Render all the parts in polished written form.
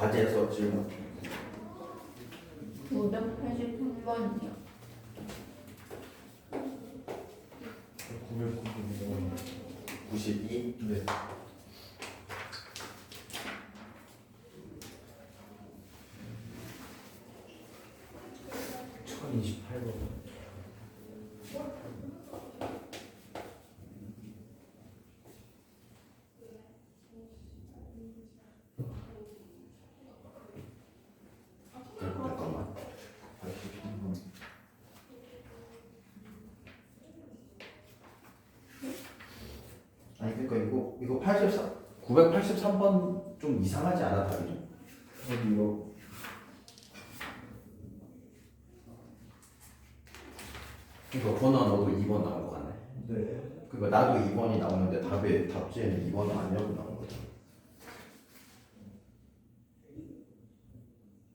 과제에서 질문. 583번이요. 92. 네. 잠깐만. 아니 그러니까 이거 83 983번 좀 이상하지 않아 답이 좀? 어디요? 이거 번호 너도 2번 나온 거 같네. 네. 그거 나도 2번이 나오는데 답지에는 2번은 아니라고 나온 거죠.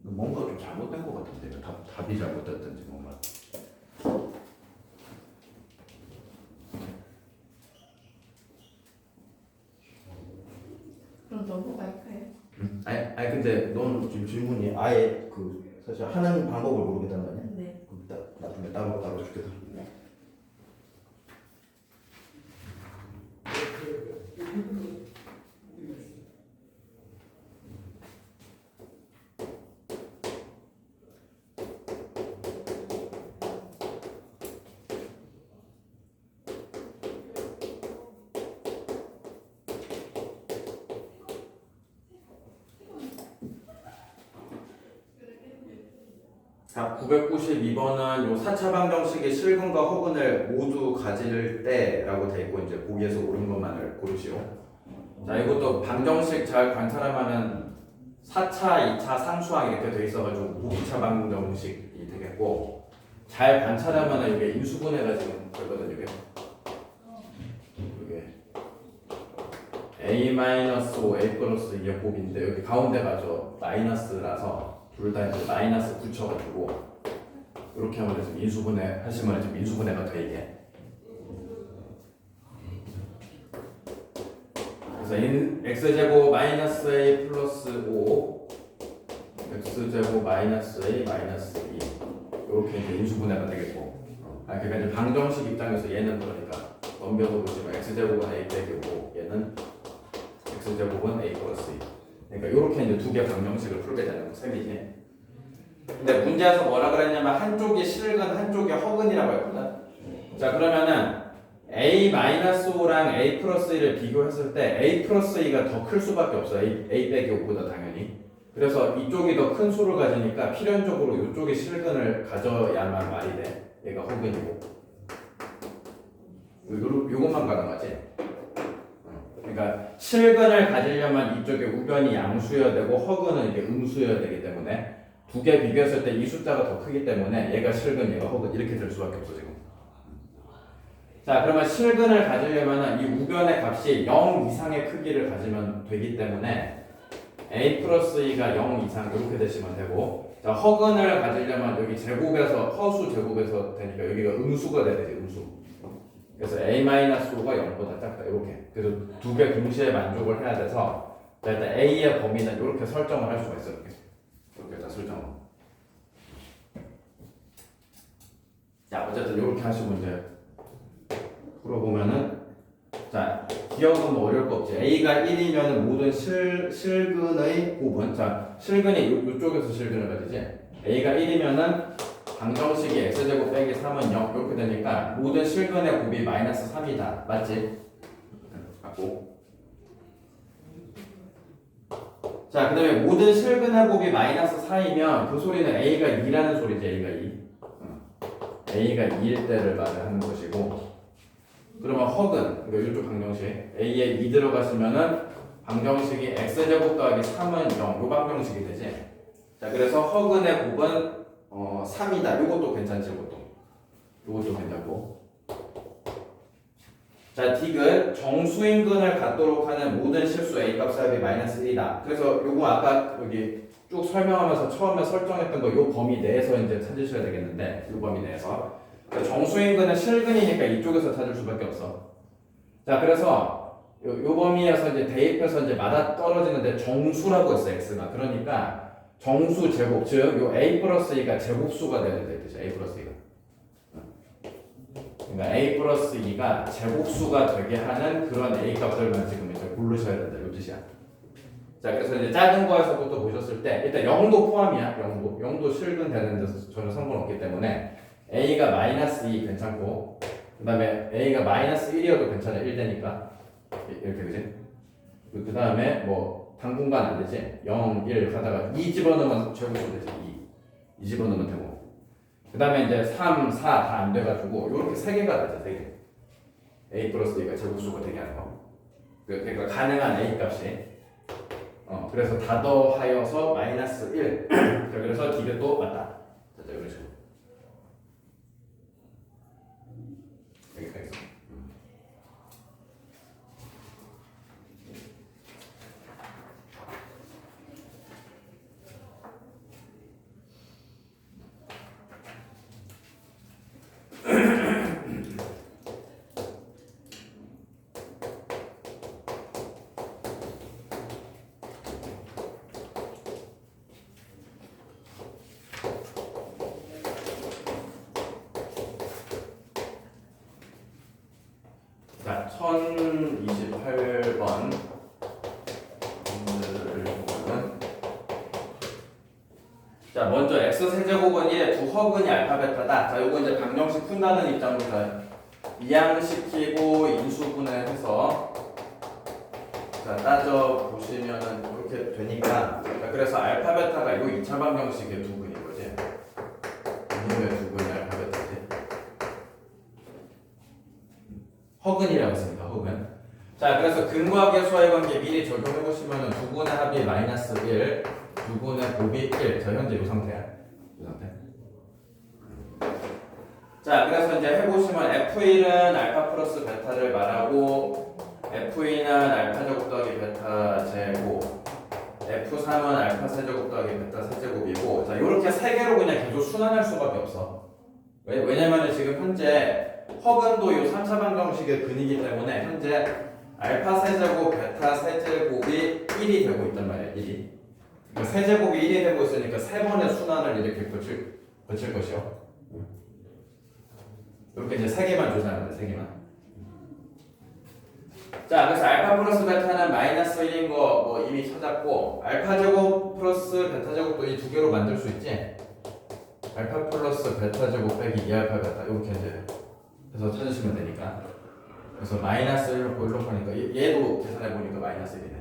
뭔가 좀 잘못된 거 같은데 답이 잘못됐든지 뭔가. 그럼 넘어갈까요? 아니 근데 너는 지금 질문이 아예 그 사실 하는 방법을 모르겠다는 거 아니야? 네. 그럼 나중에 따로 줄게도. 자, 992번은 요 4차 방정식의 실근과 허근을 모두 가질 때라고 돼 있고 이제 보기에서 옳은 것만을 고르시오. 자, 이것도 방정식 잘 관찰하면은 4차, 2차 상수항 이렇게 돼 있어가지고 무기차 방정식이 되겠고 잘 관찰하면은 이게 인수분해가 지금 되거든 이게. 이게 A-5, A 플러스 이게 곱인데 여기 가운데가 저 마이너스라서 둘 다 이제 마이너스 붙여가지고 이렇게 하면 지금 인수분해 하시면 지금 인수분해가 돼 이게. 그래서 x제곱 마이너스 a 플러스 5 x제곱 마이너스 a 마이너스 2 이렇게 이제 인수분해가 되겠고. 그러니까 이제 방정식 입장에서 얘는 그러니까 넘겨서 보시면 x제곱은 a 빼기 5 얘는 x제곱은 a 플러스 2 그러니까 이렇게 이제 두 개 방정식을 풀게 되는 셈이지. 근데 문제에서 뭐라 그랬냐면 한쪽이 실근, 한쪽이 허근이라고 했거든. 자 그러면은 a-5랑 a 플러스 2를 비교했을 때 a 플러스 2가 더 클 수밖에 없어. a 빼기 5보다 당연히. 그래서 이쪽이 더 큰 수를 가지니까 필연적으로 이쪽이 실근을 가져야만 말이 돼. 얘가 허근이고. 요것만 가능하지. 그러니까 실근을 가지려면 이쪽에 우변이 양수여야 되고 허근은 이게 음수여야 되기 때문에 두 개 비교했을 때 이 숫자가 더 크기 때문에 얘가 실근, 얘가 허근 이렇게 될 수밖에 없어 지금. 자 그러면 실근을 가지려면 이 우변의 값이 0 이상의 크기를 가지면 되기 때문에 a 플러스 2가 0 이상 이렇게 되시면 되고 자 허근을 가지려면 여기 제곱에서 허수 제곱에서 되니까 여기가 음수가 돼야 되지 음수. 그래서 a-5가 0보다 작다 이렇게. 그래서 두 개 동시에 만족을 해야 돼서 자, 일단 a의 범위는 이렇게 설정을 할 수가 있어 이렇게 다 설정을. 자 어쨌든 이렇게 하시고 이제 풀어보면은 자 기억은 뭐 어려울 거 없지. a가 1이면 모든 실근의 곱은 자 실근이 이쪽에서 실근을 가지지. a가 1이면은 방정식이 x제곱 빼기 3은 0 이렇게 되니까 모든 실근의 곱이 마이너스 3이다. 맞지? 맞고. 자, 그 다음에 모든 실근의 곱이 마이너스 4이면 그 소리는 a가 2라는 소리지. a가 2. a가 2일 때를 말을 하는 것이고 그러면 허근, 그러니까 이쪽 방정식 a에 2 들어가시면은 방정식이 x제곱 더하기 3은 0 요 방정식이 되지. 자, 그래서 허근의 곱은 3이다. 요것도 괜찮지, 요것도 괜찮고. 자, 딕은 정수인근을 갖도록 하는 모든 실수 a 값 합이 마이너스 1이다. 그래서 요거 아까 여기 쭉 설명하면서 처음에 설정했던 거 요 범위 내에서 이제 찾으셔야 되겠는데 요 범위 내에서 그러니까 정수인근은 실근이니까 이쪽에서 찾을 수밖에 없어. 자, 그래서 요 범위에서 이제 대입해서 이제 맞아 떨어지는데 정수라고 했어 x가. 그러니까 정수 제곱 즉 요 a 플러스 2가 제곱수가 되는 데 뜻이야. a 플러스 2가. 그러니까 a 플러스 2가 제곱수가 되게 하는 그런 a 값들만 지금 이제 고르셔야 된다. 요 뜻이야. 자, 그래서 이제 작은 거에서부터 보셨을 때 일단 0도 포함이야. 0도 실근 되는 데서 전혀 상관없기 때문에 a가 마이너스 2 괜찮고 그 다음에 a가 마이너스 1이어도 괜찮아. 1 되니까 이렇게 그지? 그 다음에 뭐 당분간 안 되지. 0, 1 하다가 2 집어넣으면 제곱수 되지. 2 집어넣으면 되고 그 다음에 이제 3, 4 다 안 돼가지고 이렇게 3개가 되죠. 3개. a 플러스 2가 제곱수가 되게 하는 거. 그러니까 가능한 a 값이 그래서 다 더하여서 마이너스 1 그래서 디귿도 맞다. 자, 이런 식으로 여기까지. 자, 1028번 문제를 보면 자, 먼저 x 세제곱은 1의 두 허근이 알파 베타다. 자, 요거 이제 방정식 푼다는 입장으로 이항시키고 인수분해해서 자, 따져 보시면은 이렇게 되니까 자, 그래서 알파 베타가 요 2차 방정식의 두 근인 거지. 이놈의 두 근이 알파 베타지. 허근이라고 했습니다. 허근. 자, 그래서 근과 계수와의 관계 미리 적용해 보시면은 두 분의 합이 마이너스 1, 두 분의 곱이 1. 자, 현재 이 상태야. 이 상태. 자, 그래서 이제 해보시면 F1은 알파 플러스 베타를 말하고 F2는 알파 제곱 더하기 베타 제곱, F3은 알파 세제곱 더하기 베타 세제곱이고, 자, 요렇게 세 개로 그냥 계속 순환할 수밖에 없어. 왜냐면은 지금 현재 허근도 요 3차 방정식의 근이기 때문에 현재 알파 세제곱 베타 세제곱이 1이 되고 있단 말이야. 1이. 그러니까 세제곱이 1이 되고 있으니까 세 번의 순환을 이렇게 거칠 것이요. 이렇게 이제 세 개만 조사하면 돼. 세 개만. 자, 그래서 알파 플러스 베타는 마이너스 1인 거 뭐 이미 찾았고, 알파 제곱 플러스 베타 제곱도 이 두 개로 만들 수 있지. 알파 플러스 베타 제곱 빼기 2알파 베타 이렇게 이제 해서 찾으시면 되니까. 그래서 마이너스 1로 이렇게 하니까 얘도 계산해 보니까 마이너스 1이네.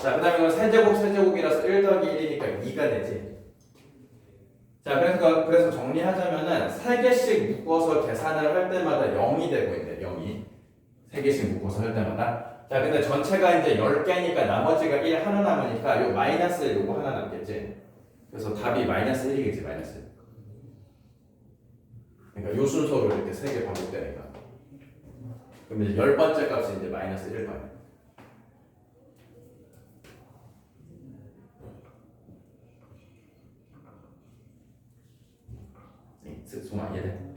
자, 그 다음에 이건 세제곱이라서 1 더하기 1이니까 2가 되지. 자, 그래서 정리하자면은 3개씩 묶어서 계산을 할 때마다 0이 되고 있네. 0이 3개씩 묶어서 할 때마다. 자, 근데 전체가 이제 10개니까 나머지가 1 하나 남으니까 요 마이너스 1 요거 하나 남겠지. 그래서 답이 마이너스 1이겠지. 마이너스 1. 그러니까 요 순서로 이렇게 3개 반복되니까. 그럼 이제 10번째 값이 이제 마이너스 1일 거야. 수만 이해돼?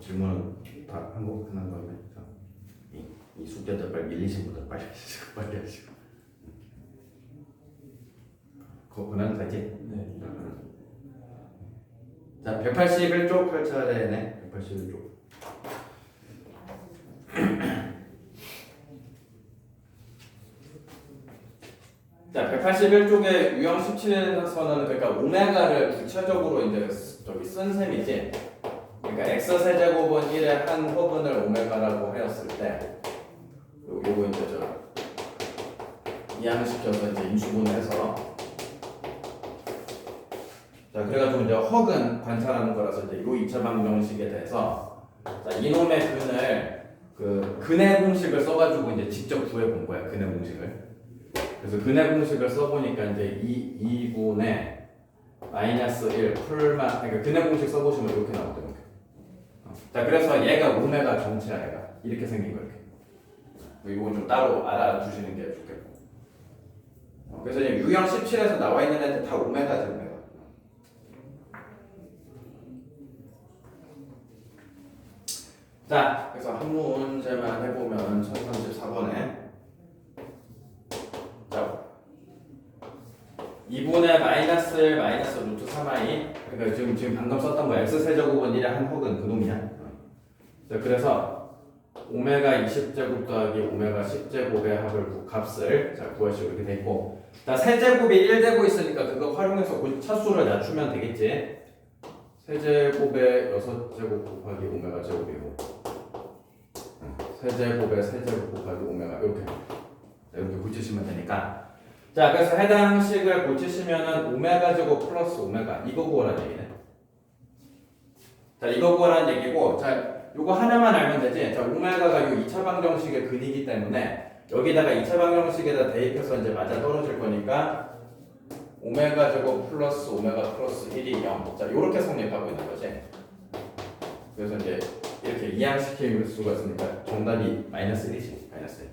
질문은 다 한국 끝난 다음에 이 숙제들 빨리 밀리신 분들 빨리 하시고 빨리 하시고 그거 그냥 되지? 네. 자, 181쪽 펼쳐야 되네. 181쪽. 자, 181쪽에 유형 17에서는 그러니까 오메가를 구체적으로 이제 저기 쓴 셈이지. 그러니까 x 세제곱은 1의 한 허분을 오메가라고 하였을 때 요 요거 이제 이항시켜서 이제 인수분해해서 자 그래가지고 이제 허근 관찰하는 거라서 이제 요 2차 방정식에 대해서 자 이놈의 근을 그 근의 공식을 써가지고 이제 직접 구해본 거야 근의 공식을. 그래서 근의 공식을 써보니까 이제 2분의 마이너스 1 풀만 그러니까 근의 공식 써보시면 이렇게 나오더라고요. 자 그래서 얘가 오메가 전체야 얘가 이렇게 생긴 거 이렇게. 이건 좀 따로 알아두시는 게 좋겠고. 그래서 지금 유형 17에서 나와 있는 애들 다 오메가지 오메가. 자 그래서 한 문제만 해보면 1034번에 자 2분의 마이너스 1 마이너스 루트 3i 그러니까 지금 방금 썼던 거 x세제곱은 1의 한 혹은 그놈이야. 자 그래서 오메가 20제곱 더하기 오메가 10제곱의 합을 값을 자 구하시고 이렇게 돼 있고 자 세제곱이 1 되고 있으니까 그거 활용해서 차수를 낮추면 되겠지. 세제곱의 6제곱 곱하기 오메가 제곱이고 세제곱의 세제곱 곱하기 오메가 이렇게 고치시면 되니까 자 그래서 해당 식을 고치시면은 오메가 제곱 플러스 오메가 이거 구하라는 얘기네. 자 이거 구하라는 얘기고 자 요거 하나만 알면 되지. 자 오메가가 요 2차 방정식의 근이기 때문에 여기다가 2차 방정식에다 대입해서 이제 맞아 떨어질 거니까 오메가 제곱 플러스 오메가 플러스 1이 0. 자 요렇게 성립하고 있는 거지. 그래서 이제 이렇게 이항시킬 수가 있으니까 정답이 마이너스 1이지. 마이너스 1.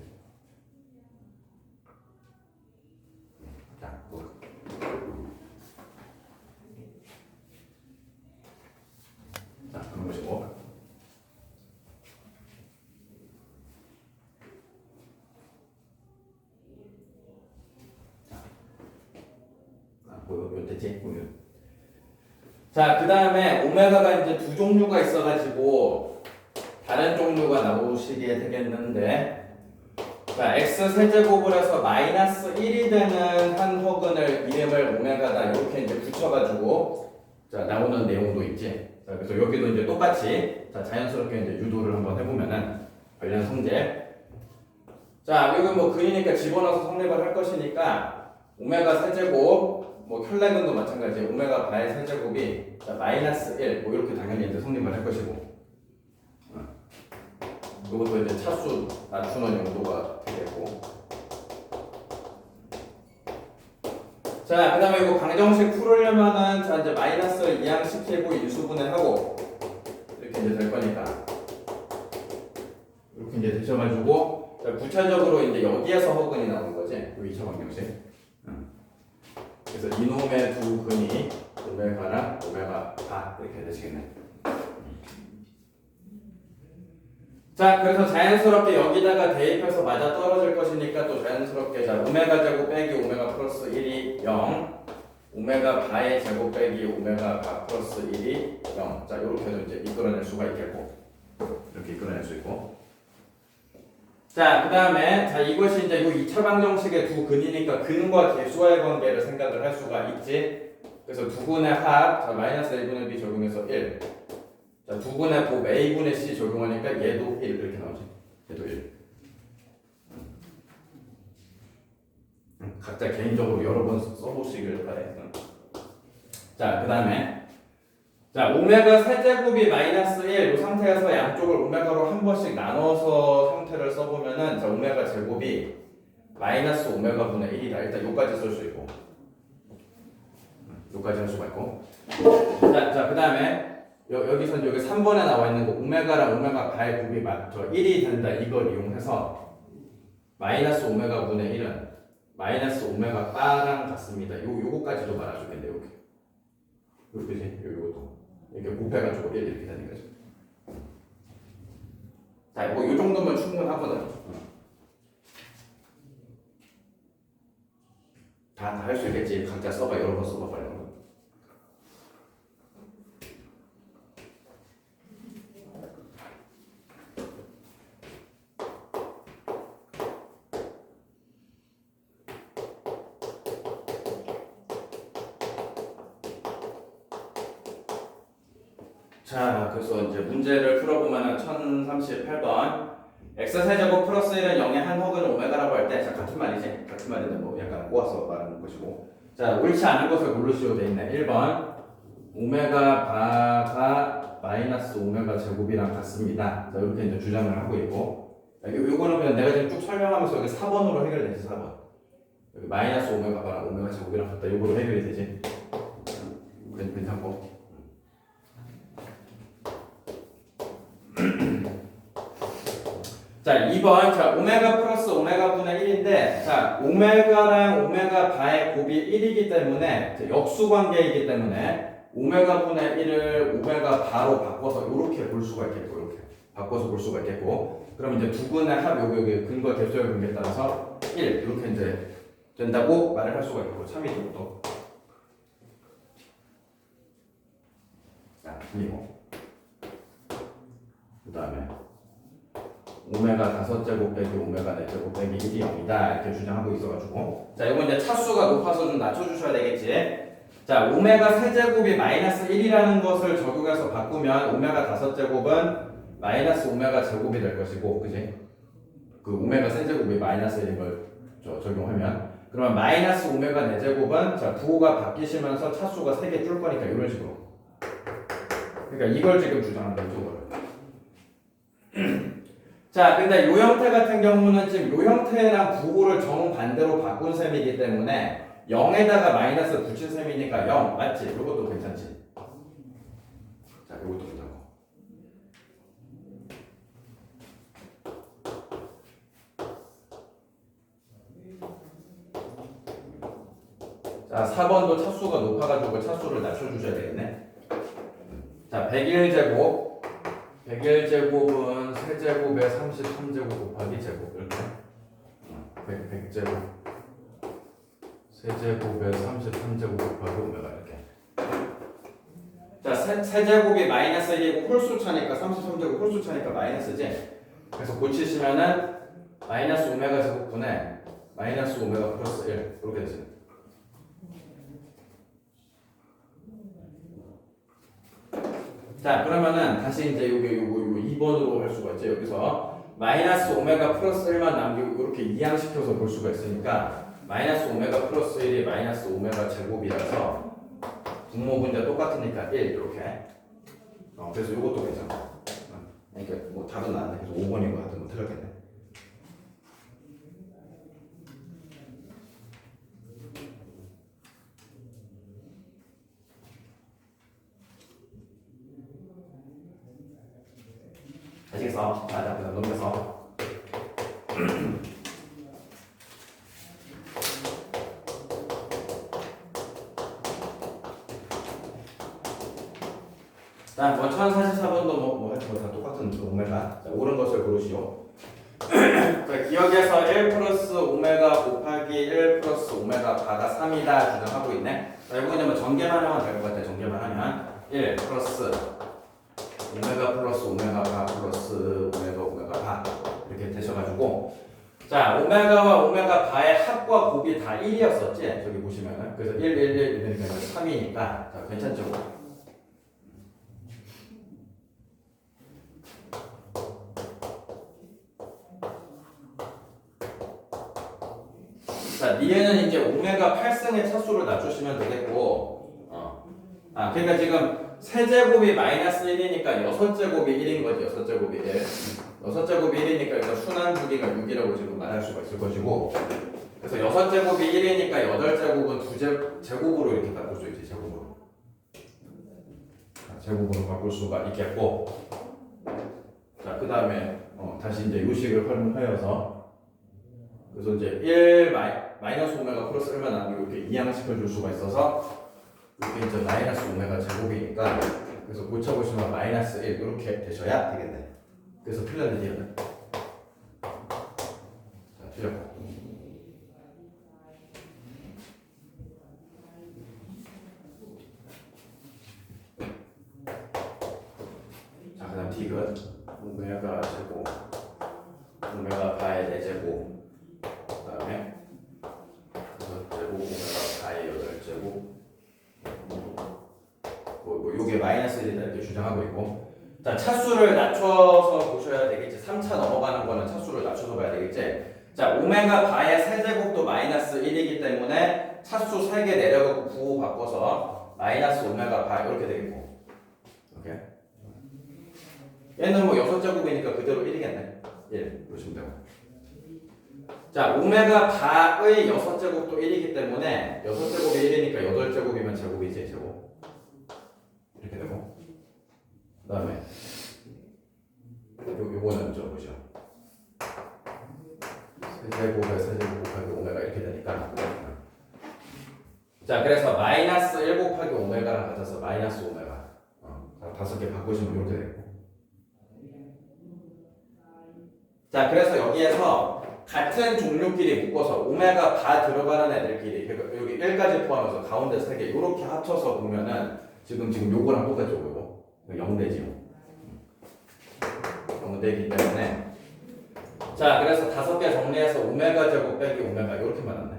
자, 한번 보시고. 됐지? 자, 그 다음에 오메가가 이제 두 종류가 있어가지고 다른 종류가 나오시게 되겠는데 자, x 세제곱을 해서 마이너스 1이 되는 한 허근을 이름을 오메가다 이렇게 이제 붙여가지고 자, 나오는 내용도 있지. 자, 그래서 여기도 이제 똑같이 자, 자연스럽게 이제 유도를 한번 해보면은 관련 성질 자, 여기 뭐 근이니까 집어넣어서 성립을 할 것이니까 오메가 세제곱 뭐 혈내근도 마찬가지 오메가 바의 세제곱이 자, 마이너스 1 뭐 이렇게 당연히 이제 성립을 할 것이고 이것도 이제 차수 낮추는 용도가 되겠고 자 그 다음에 이거 방정식 풀으려면은 자 이제 마이너스를 이항시키고 인수분해하고 이렇게 이제 될 거니까 이렇게 이제 되셔가지고 자, 구체적으로 이제 여기에서 허근이 나오는 거지 이 2차 방정식 그래서 이놈의 두 근이 오메가랑 오메가 바 이렇게 되시겠네. 자, 그래서 자연스럽게 여기다가 대입해서 맞아 떨어질 것이니까 또 자연스럽게 자 오메가 제곱 빼기 오메가 플러스 1이 0, 오메가 바의 제곱 빼기 오메가 바 플러스 1이 0. 자, 이렇게도 이제 이끌어낼 수가 있겠고, 이렇게 이끌어낼 수 있고. 자, 그 다음에 자 이것이 이제 이 2차 방정식의 두 근이니까 근과 개수와의 관계를 생각을 할 수가 있지. 그래서 두 근의 합, 자 마이너스 A분의 B 적용해서 1. 자, 두 근의 곱 A분의 C 적용하니까 얘도 1 이렇게 나오지. 얘도 1. 각자 개인적으로 여러 번 써보시길 바래. 자, 그 다음에 자, 오메가 세제곱이 마이너스 1 이 상태에서 양쪽을 오메가로 한 번씩 나눠서 형태를 써보면은 자, 오메가 제곱이 마이너스 오메가 분의 1이다. 일단 요까지 쓸 수 있고 요까지 할 수가 있고 자, 그 다음에 여기서 여기 3번에 나와 있는 거 오메가랑 오메가 바의 곱이 1이 된다. 이걸 이용해서 마이너스 오메가 분의 1은 마이너스 오메가 바랑 같습니다. 요거까지도 말아주겠네. 여기 그지? 요것도 이렇게 곱해가지고 1 이렇게 되는 거죠. 자, 뭐 이 정도면 충분하거든. 다 할 수 있겠지. 각자 써봐. 여러 번 써봐. 빨리. 자, 그래서 이제 문제를 풀어보면 1038번 x 세제곱 플러스 1은 0의 한 혹은 오메가라고 할 때, 자, 같은 말이지. 같은 말인데 뭐 약간 꼬아서 말하는 것이고. 자, 옳지 않은 것을 고르시오 돼 있네. 1번. 오메가 바가 마이너스 오메가 제곱이랑 같습니다. 자, 이렇게 이제 주장을 하고 있고. 요거는 그냥 내가 지금 쭉 설명하면서 여기 4번으로 해결되지, 4번. 여기 마이너스 오메가 바랑 오메가 제곱이랑 같다. 요거로 해결이 되지. 괜찮고. 자, 2번. 자, 오메가 플러스 오메가 분의 1인데, 자, 오메가랑 오메가 바의 곱이 1이기 때문에, 역수 관계이기 때문에, 오메가 분의 1을 오메가 바로 바꿔서 이렇게 볼 수가 있겠고, 이렇게. 바꿔서 볼 수가 있겠고, 그럼 이제 두 분의 합, 여기 근거 개수의 관계에 따라서 1, 이렇게 이제 된다고 말을 할 수가 있고, 참이죠, 또. 자, 그리고. 그 다음에. 오메가 5제곱 빼기 오메가 4제곱 빼기 1이 0이다 이렇게 주장하고 있어가지고 자 이건 이제 차수가 높아서 좀 낮춰주셔야 되겠지. 자 오메가 세제곱이 마이너스 1이라는 것을 적용해서 바꾸면 오메가 5제곱은 마이너스 오메가 제곱이 될 것이고 그지? 그 오메가 세제곱이 마이너스 1인 걸 적용하면 그러면 마이너스 오메가 4제곱은 자 부호가 바뀌시면서 차수가 3개 줄 거니까 이런 식으로 그러니까 이걸 지금 주장하는 거죠 이거를. 자, 근데 요 형태 같은 경우는 지금 요 형태랑 부호를 정반대로 바꾼 셈이기 때문에 0에다가 마이너스 붙인 셈이니까 0 맞지? 이것도 괜찮지? 자, 이것도 괜찮고. 자, 4번도 차수가 높아가지고 차수를 낮춰주셔야 되겠네. 자, 101제곱. 101제곱은 세제곱에 33제곱 곱하기 제곱 이렇게 100제곱 세제곱에 33제곱 곱하기 오메가 이렇게 자 세제곱이 마이너스 1이고 홀수 차니까 33제곱 홀수 차니까 마이너스지 그래서 고치시면은 마이너스 오메가 제곱분에 마이너스 오메가 플러스 1 이렇게 되죠. 자 그러면은 다시 이제 요거 2번으로 할 수가 있죠. 여기서 마이너스 오메가 플러스 1만 남기고 이렇게 이항시켜서 볼 수가 있으니까 마이너스 오메가 플러스 1이 마이너스 오메가 제곱이라서 분모분자 똑같으니까 1 이렇게 그래서 이것도 괜찮고 그러니까 뭐 답은 나왔네. 그래서 5번인 거 같은 거 틀렸겠네. 아시겠어? 자, 그다음 넘겨서 자, 뭐 1044번도 뭐 하여튼 다 똑같은 오메가. 자, 옳은 것을 고르시오. 자, 기억에서 1 플러스 오메가 곱하기 1 플러스 오메가 바가 3이다 주장하고 있네. 자, 이거 그냥 뭐 전개만 하면 될 것 같아. 전개만 하면 1 플러스 오메가 플러스 오메가 바 플러스 오메가 바 이렇게 되셔가지고 자 오메가와 오메가 바의 합과 곱이 다 1이었었지 저기 보시면은 그래서 1, 1, 1 이러니까 3이니까 자 괜찮죠? 자 니에는 이제 오메가 8승의 차수를 낮추시면 되겠고 그러니까 지금 세제곱이 마이너스 1이니까 6제곱이 1인 거지. 6제곱이 1. 6제곱이 1이니까 일단 순환 주기가 6이라고 지금 말할 수가 있을 것이고 그래서 6제곱이 1이니까 8제곱은 제곱으로 이렇게 바꿀 수 있지. 제곱으로. 제곱으로 바꿀 수가 있겠고 자, 그 다음에 다시 이제 요식을 활용하여서 그래서 이제 1 마이너스 오메가 플러스 1만 남기고 이렇게 이항시켜 줄 수가 있어서 이게 이제 마이너스 오메가 제곱이니까 그래서 고쳐보시면 마이너스 1 이렇게 되셔야 되겠네. 그래서 틀렸는지 자, 틀렸고 자, 그 다음 디귿 오메가 제곱 오메가 바의 4제곱 그 다음에 6제곱 오메가 바의 8제곱 요게 마이너스 1이다 이렇게 주장하고 있고 자, 차수를 낮춰서 보셔야 되겠지. 3차 넘어가는 거는 차수를 낮춰서 봐야 되겠지. 자, 오메가 바의 세제곱도 마이너스 1이기 때문에 차수 3개 내려가고 부호 바꿔서 마이너스 오메가 바 이렇게 되겠고. 오케이. 얘는 뭐 6제곱이니까 그대로 1이겠네. 1 보시면 되고. 자, 오메가 바의 6제곱도 1이기 때문에 6제곱이 1이니까 8제곱이면 제곱이지, 제곱. 이렇게 되고. 그 다음에 요거는 저 보시죠. 세제곱에 세제곱 곱하기 오메가 이렇게 되니까. 자, 그래서 마이너스 1 곱하기 오메가랑 같아서 마이너스 오메가. 5개 바꾸시면 이렇게 되고. 자, 그래서 여기에서 같은 종류끼리 묶어서 오메가 바 들어가는 애들끼리 여기 1까지 포함해서 가운데 3개 이렇게 합쳐서 보면은 지금 요거랑 똑같죠, 요거. 0되지요. 0되기 때문에 자, 그래서 5개 정리해서 오메가 제곱 빼기 오메가 이렇게만 왔네.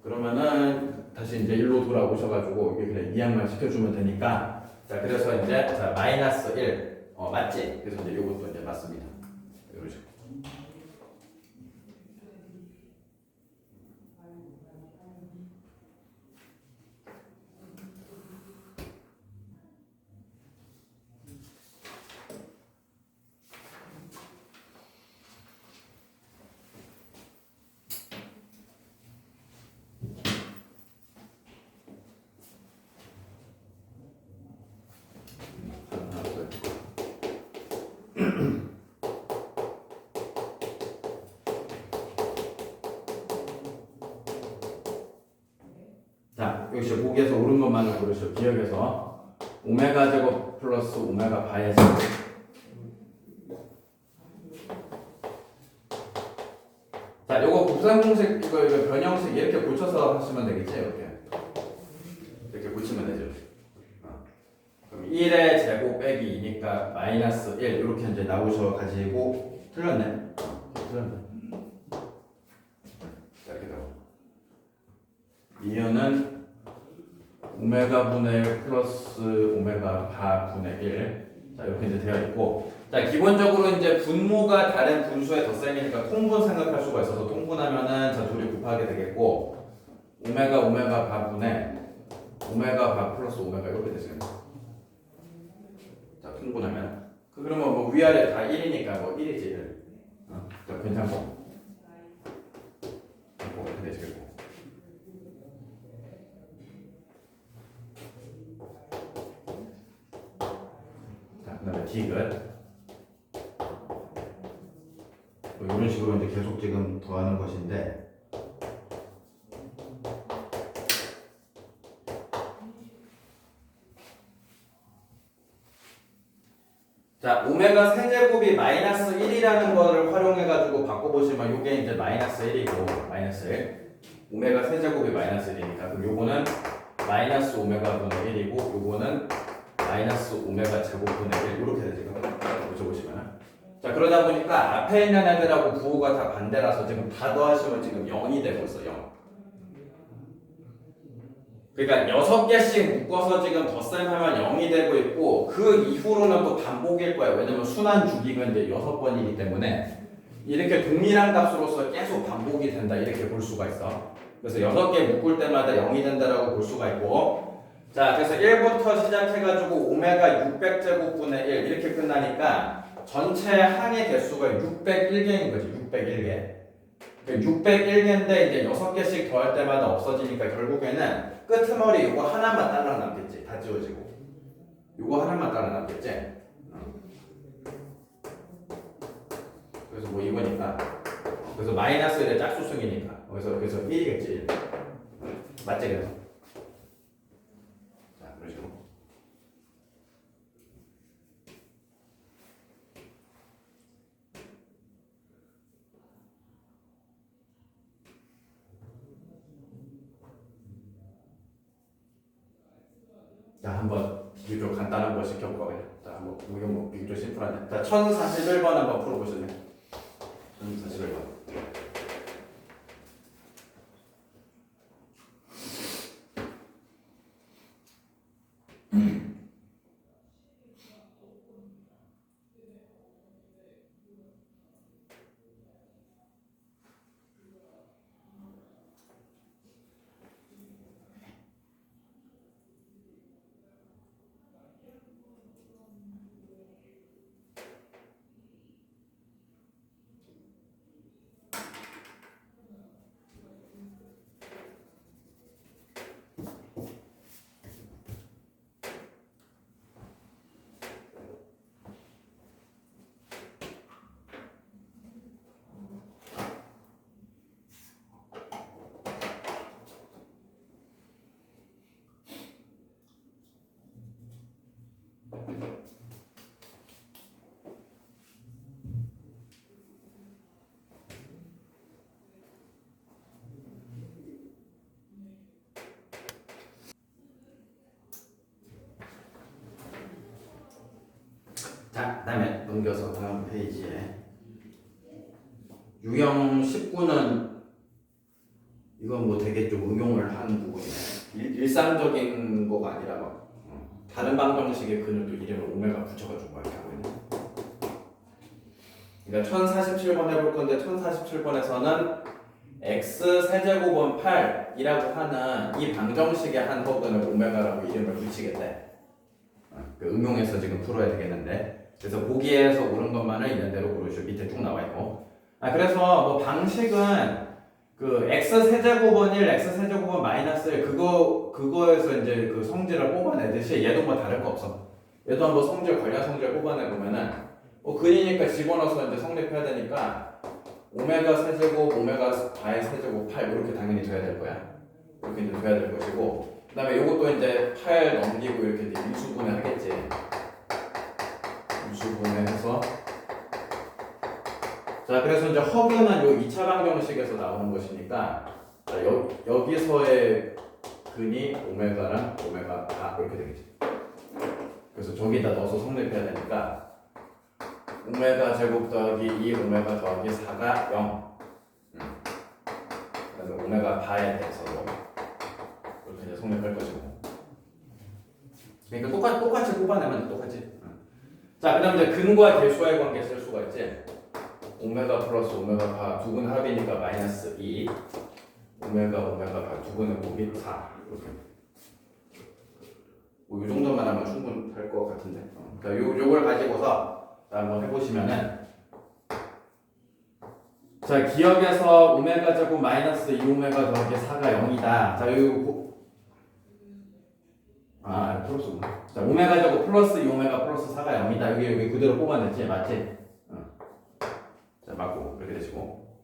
그러면은 다시 이제 1로 돌아오셔가지고 이게 그냥 이항만 시켜주면 되니까 자, 그래서 이제 자 마이너스 1 맞지? 그래서 이제 요것도 이제 맞습니다. 이런 식으로. 자, 여기서 보기에서 옳은 것만을 고르시오. 기억해서 오메가 제곱 플러스 오메가 바의 제곱. 자, 요거 곱셈 공식 이거 변형식 이렇게 고쳐서 하시면 되겠지, 이렇게 고치면 되죠. 그럼 1의 제곱 빼기 2니까 마이너스 1 이렇게 이제 나오셔 가지고 틀렸네. 틀렸네. 자, 이렇게 나오. 이유는 오메가 분의 1 플러스 오메가 바 분의 1. 자, 이렇게 이제 되어 있고. 자, 기본적으로 이제 분모가 다른 분수의 덧셈이니까 통분 생각할 수가 있어서 통분하면은 자, 둘이 곱하게 되겠고. 오메가 바 분의 오메가 바 플러스 오메가 이렇게 되시겠네. 자, 통분하면. 그러면 뭐 위아래 다 1이니까 뭐 1이지 1. 자, 괜찮고. 이렇게 되시겠고. 그 다음에 디귿 뭐 이런 식으로 이제 계속 지금 더하는 것인데 자, 오메가 세제곱이 마이너스 1이라는 거를 활용해가지고 바꿔보시면 요게 이제 마이너스 1이고 마이너스 1 오메가 세제곱이 마이너스 1이니까 그럼 요거는 마이너스 오메가 분의 1이고 요거는 마이너스 오메가 제곱분의 1 이렇게 되죠. 여기서 보시면 자, 그러다 보니까 앞에 있는 애들하고 부호가 다 반대라서 지금 다 더하시면 지금 0이 되고 있어. 0. 그러니까 6개씩 묶어서 지금 덧셈하면 0이 되고 있고 그 이후로는 또 반복일 거예요. 왜냐면 순환 주기가 이제 6번이기 때문에 이렇게 동일한 값으로서 계속 반복이 된다 이렇게 볼 수가 있어. 그래서 6개 묶을 때마다 0이 된다라고 볼 수가 있고 자, 그래서 1부터 시작해가지고 오메가 600제곱분의 1 이렇게 끝나니까 전체 항의 개수가 601개인 거지. 601개. 601개인데 이제 6개씩 더할 때마다 없어지니까 결국에는 끄트머리 이거 하나만 딸랑 남겠지. 다 지워지고. 이거 하나만 딸랑 남겠지. 그래서 뭐 이거니까. 그래서 마이너스 1의 짝수승이니까. 그래서 1이겠지. 1. 맞지 그래서. 자, 그런 식으로. 자, 한번 비교적 간단한 거 시켜볼까 그냥. 자, 한번 이거 뭐 비교적 심플하네. 자, 1041번 한번 풀어보실래요? 1041번. 자, 그 다음에 넘겨서 다음 페이지에 유형 19는 이건 뭐 되게 좀 응용을 하는 부분이에요. 일상적인 거가 아니라 막 다른 방정식의 근을도 이름을 오메가 붙여가지고 막 이렇게 하고 있는 거예요. 그러니까 1047번 해볼 건데 1047번에서는 x 세제곱은 8이라고 하는 이 방정식의 한 허근을 오메가라고 이름을 붙이겠대. 그 응용해서 지금 풀어야 되겠는데, 그래서 보기에서 옳은 것만을 있는 대로 고르시오. 밑에 쭉 나와 있고. 그래서 뭐 방식은 그 x 세제곱은 1, x 세제곱은 마이너스 1 그거에서 이제 그 성질을 뽑아내듯이 얘도 뭐 다를 거 없어. 얘도 한번 성질 관련 성질 뽑아내 보면은 뭐 근이니까 집어넣어서 이제 성립해야 되니까 오메가 세제곱, 오메가 바의 세제곱 8 이렇게 당연히 돼야 될 거야. 이렇게 이제 돼야 될 것이고, 그 다음에 요것도 이제 8 넘기고 이렇게 이제 인수분해 하겠지. 인수분해해서 자, 그래서 이제 허근은 요 2차 방정식에서 나오는 것이니까 자, 여기서의 근이 오메가랑 오메가 다 이렇게 되겠지. 그래서 저기다 넣어서 성립해야 되니까 오메가 제곱 더하기 2 오메가 더하기 4가 0. 그래서 오메가 바에 대해서 이렇게 이제 성립할 것이고. 그러니까 똑같이 뽑아내면 똑같지. 자, 그다음 이제 근과 계수와의 관계 쓸 수가 있지. 오메가 플러스 오메가 바 두 근 합이니까 마이너스 2. 오메가 바 두 근의 곱이 4. 이렇게. 뭐 이 정도만 하면 충분할 것 같은데. 그러니까 요걸 가지고서 한번 해보시면은, 자, 기억에서 오메가 제곱 마이너스 2오메가 더하기 4가 0이다. 자, 요거 플러스구나. 자, 오메가 제곱 플러스 2오메가 플러스 4가 0이다. 여기 그대로 뽑아냈지, 맞지? 자, 맞고 이렇게 되시고.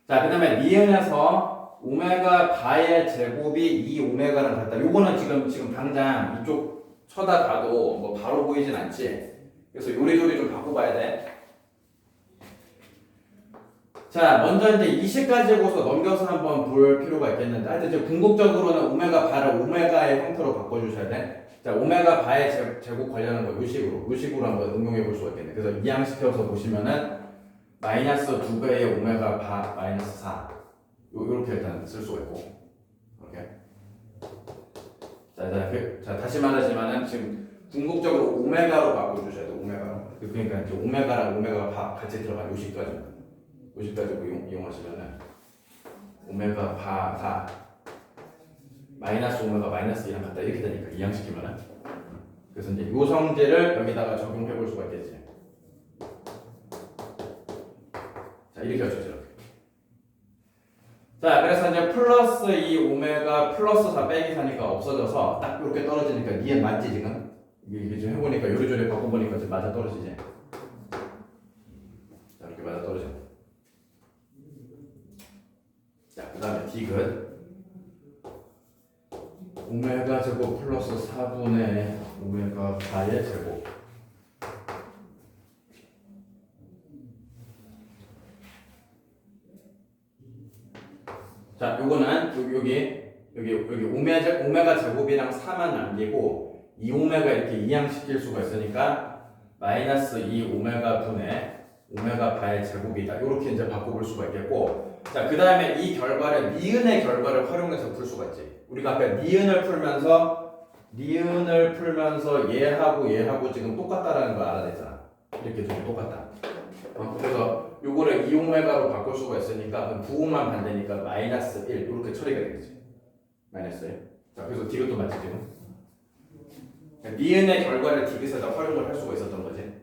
자, 그다음에 니은에서 오메가 바의 제곱이 2 오메가랑 같다. 요거는 지금 당장 이쪽 쳐다봐도 뭐 바로 보이진 않지. 그래서 요리조리 좀 바꿔봐야 돼. 자, 먼저 이제 이 식까지 고서 넘겨서 한번 볼 필요가 있겠는데, 하여튼 이제 궁극적으로는 오메가 바를 오메가의 형태로 바꿔주셔야 돼. 자, 오메가 바의 제곱 관련한 거 요 식으로 한번 응용해 볼 수가 있겠네. 그래서 이항시켜서 보시면은 마이너스 2배의 오메가 바 마이너스 4 요렇게 일단 쓸 수가 있고, 이렇게. 자, 다시 말하지만은 지금 궁극적으로 오메가로 바꿔주셔야 돼. 오메가로. 그러니까 이제 오메가랑 오메가 바 같이 들어간 요식까지 이용하시면은 오메가 바 4 마이너스 오메가 마이너스 2랑 같다 이렇게 되니까 이항시키면은, 그래서 이제 요 성질을 여기다가 적용해 볼 수가 있겠지. 자, 이렇게 하죠. 이렇게. 자, 그래서 이제 플러스 2 오메가 플러스 4 빼기 4니까 없어져서 딱 이렇게 떨어지니까 니은 맞지 지금? 이게 좀 해보니까 요리조리 바꿔보니까 좀 맞아 떨어지지. 자, 이렇게 맞아 떨어져. 자, 그 다음에 디귿 오메가 제곱 플러스 4분의 오메가 바의 제곱. 자, 요거는 여기 오메가 제곱이랑 4만 남기고 2오메가 이렇게 이항시킬 수가 있으니까 마이너스 2오메가 분의 오메가 바의 제곱이다. 이렇게 이제 바꿔볼 수가 있겠고, 자, 그 다음에 이 결과를 니은의 결과를 활용해서 풀 수가 있지. 우리가 아까 니은을 풀면서 얘하고 지금 똑같다라는 걸 알아냈잖아. 이렇게 좀 똑같다. 그래서 요거를 2오메가로 바꿀 수가 있으니까 그럼 부호만 반대니까 마이너스 1 이렇게 처리가 되겠지. 마이너스 1. 자, 그래서 디귿도 맞지 지금. 니은의 결과를 디귿에다 활용을 할 수가 있었던 거지.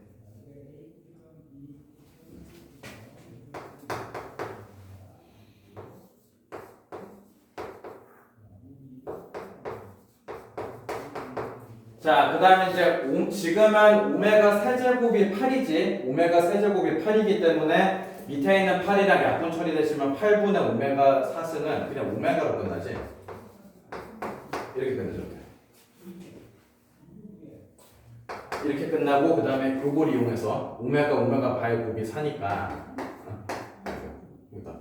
자, 그 다음에 이제 지금은 오메가 세제곱이 8이지. 오메가 세제곱이 8이기 때문에 밑에 있는 8이랑 약분 처리되시면 8분의 오메가 4스는 그냥 오메가로 끝나지. 이렇게 끝나죠. 이렇게 끝나고 그 다음에 요걸 이용해서 오메가 바의 곱이 4니까 그러니까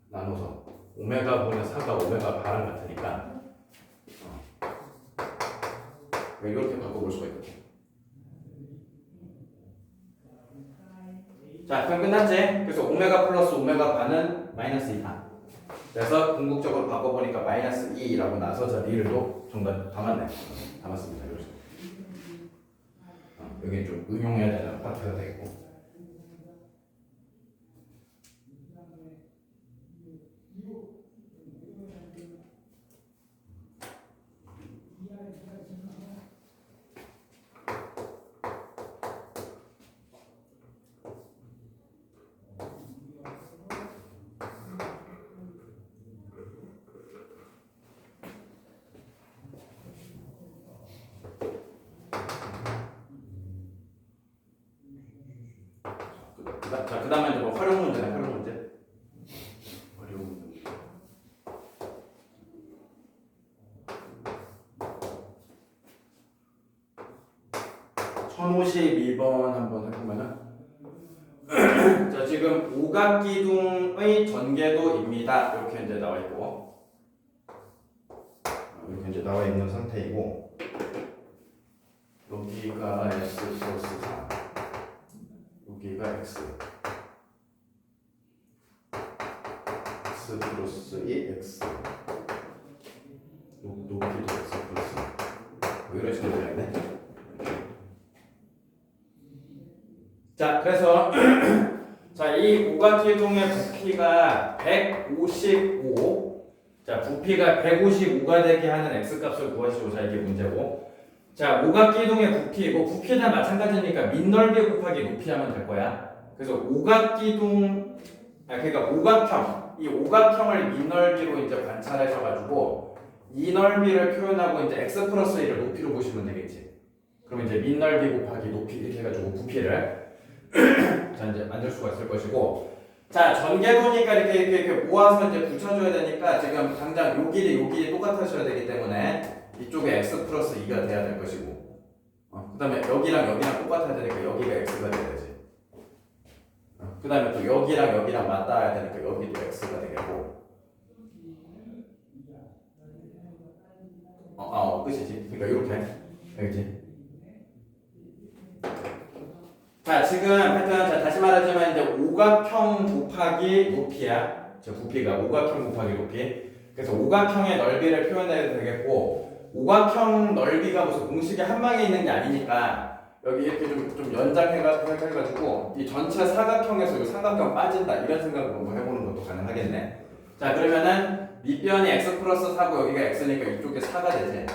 나눠서 오메가 분의 4가 오메가 바랑 같으니까 이렇게 바꿔볼 수가 있거든. 자, 그럼 끝났지? 그래서 오메가 플러스 오메가 반은 마이너스 2반. 그래서 궁극적으로 바꿔보니까 마이너스 2라고 나서 자, 리을도 정답 다 맞네. 다 맞습니다. 이렇게. 여기 좀 응용해야 되는 파트가 되고. 자, 그 다음에 이제 뭐 활용 문제네, 활용 문제. 활용 문제. (1052번) 한번 해보면은 자, 지금 오각기둥의 전개도입니다. 이렇게 이제 나와 있고, 이렇게 이제 나와 있는 상태이고, 여기가 x 플러스 4, 여기가 x 플러스 2, x 높이도 x 플러스 뭐 이런 식으로 되어있네. 자, 그래서 자, 이 오각기둥의 부피가 155, 자, 부피가 155가 되게 하는 x값을 구하시오. 자, 이게 문제고, 자, 오각기둥의 부피, 뭐 부피는 마찬가지니까 밑넓이 곱하기 높이 하면 될 거야. 그래서 오각기둥, 그러니까 오각형, 이 오각형을 밑넓이로 이제 관찰하셔가지고 이 넓이를 표현하고 이제 x 플러스 1을 높이로 보시면 되겠지. 그럼 이제 밑넓이 곱하기 높이 이렇게 해가지고 부피를 자, 이제 만들 수가 있을 것이고, 자, 전개도니까 이렇게 모아서 이제 붙여줘야 되니까 지금 당장 요 길이 똑같아져야 되기 때문에 이쪽에 x 플러스 2가 돼야 될 것이고, 그 다음에 여기랑 똑같아야 되니까 여기가 x가 돼야 되지. 그 다음에 또 여기랑 맞닿아야 되니까 여기도 x가 되겠고, 끝이지. 그러니까 이렇게 알겠지? 자, 지금 하여튼 자, 다시 말하자면 이제 오각형 곱하기 높이야. 저 부피가 오각형 곱하기 높이. 그래서 오각형의 넓이를 표현해도 되겠고, 오각형 넓이가 무슨 공식이 한 방에 있는 게 아니니까 여기 이렇게 좀 연장해가지고 이 전체 사각형에서 이 삼각형 빠진다 이런 생각으로 뭐 해보는 것도 가능하겠네. 자, 그러면은 밑변이 x 플러스 4고 여기가 x니까 이쪽에 4가 되지.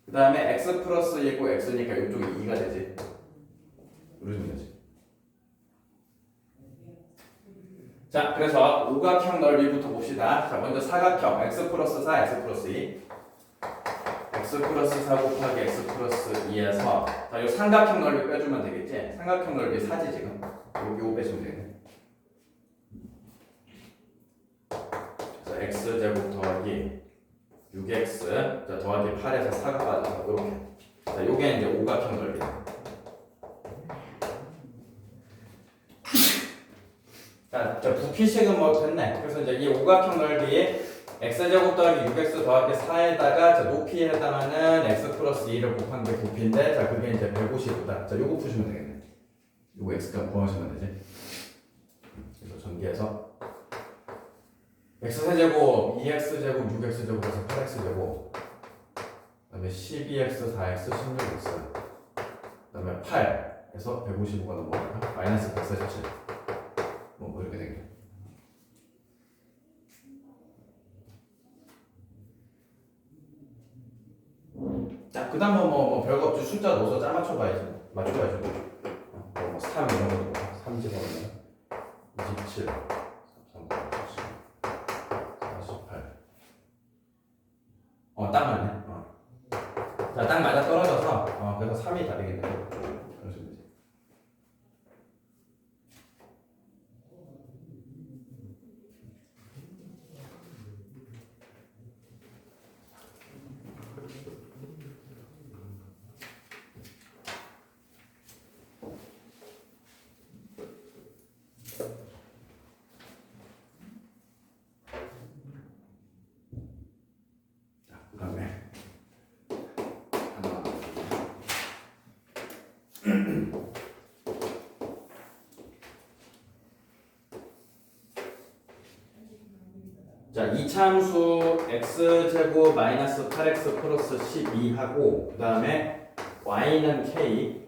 그 다음에 x 플러스 2고 x니까 이쪽에 2가 되지. 이러시면 되지. 자, 그래서 오각형 넓이부터 봅시다. 자, 먼저 사각형 x 플러스 4, x 플러스 2, x 플러스 4 곱하기 x 플러스 2에서 자, 이 삼각형 넓이 빼주면 되겠지. 삼각형 넓이 4지 지금. 요거 빼주면 되겠네. 그래서 x 제곱 더하기 6x 자, 더하기 8에서 4가 빠져서 이렇게. 자, 요게 이제 오각형 넓이다. 자, 부피식은 뭐 됐네. 그래서 이제 이 오각형 넓이에 x제곱 더하기 6x 더하기 4에다가 높이에 해당하는 x 플러스 2를 곱한 게 부피인데, 자, 그게 이제 155다. 자, 요거 푸시면 되겠네. 요거 x값 구하시면 되지. 그래서 전개해서 x세제곱 2x제곱 6x제곱 해서 8x제곱, 그 다음에 12x 4x 16x, 그 다음에 8에서 155가 넘어가면 마이너스 147. 뭐 이렇게 되겠네. 자, 그 다음은 뭐 별거 없지. 숫자 넣어서 짜 맞춰봐야지. 맞춰봐야지. 뭐 3 이런 거 3 집어넣으면 27, 33, 48. 딱 맞네. 자, 딱 맞아 떨어져서 그래서 3이 다 되겠네. 그러시면 되지. 자, 그 다음에 하나 자, 이차함수 x제곱 마이너스 8x 플러스 12하고 그 다음에 y는 k.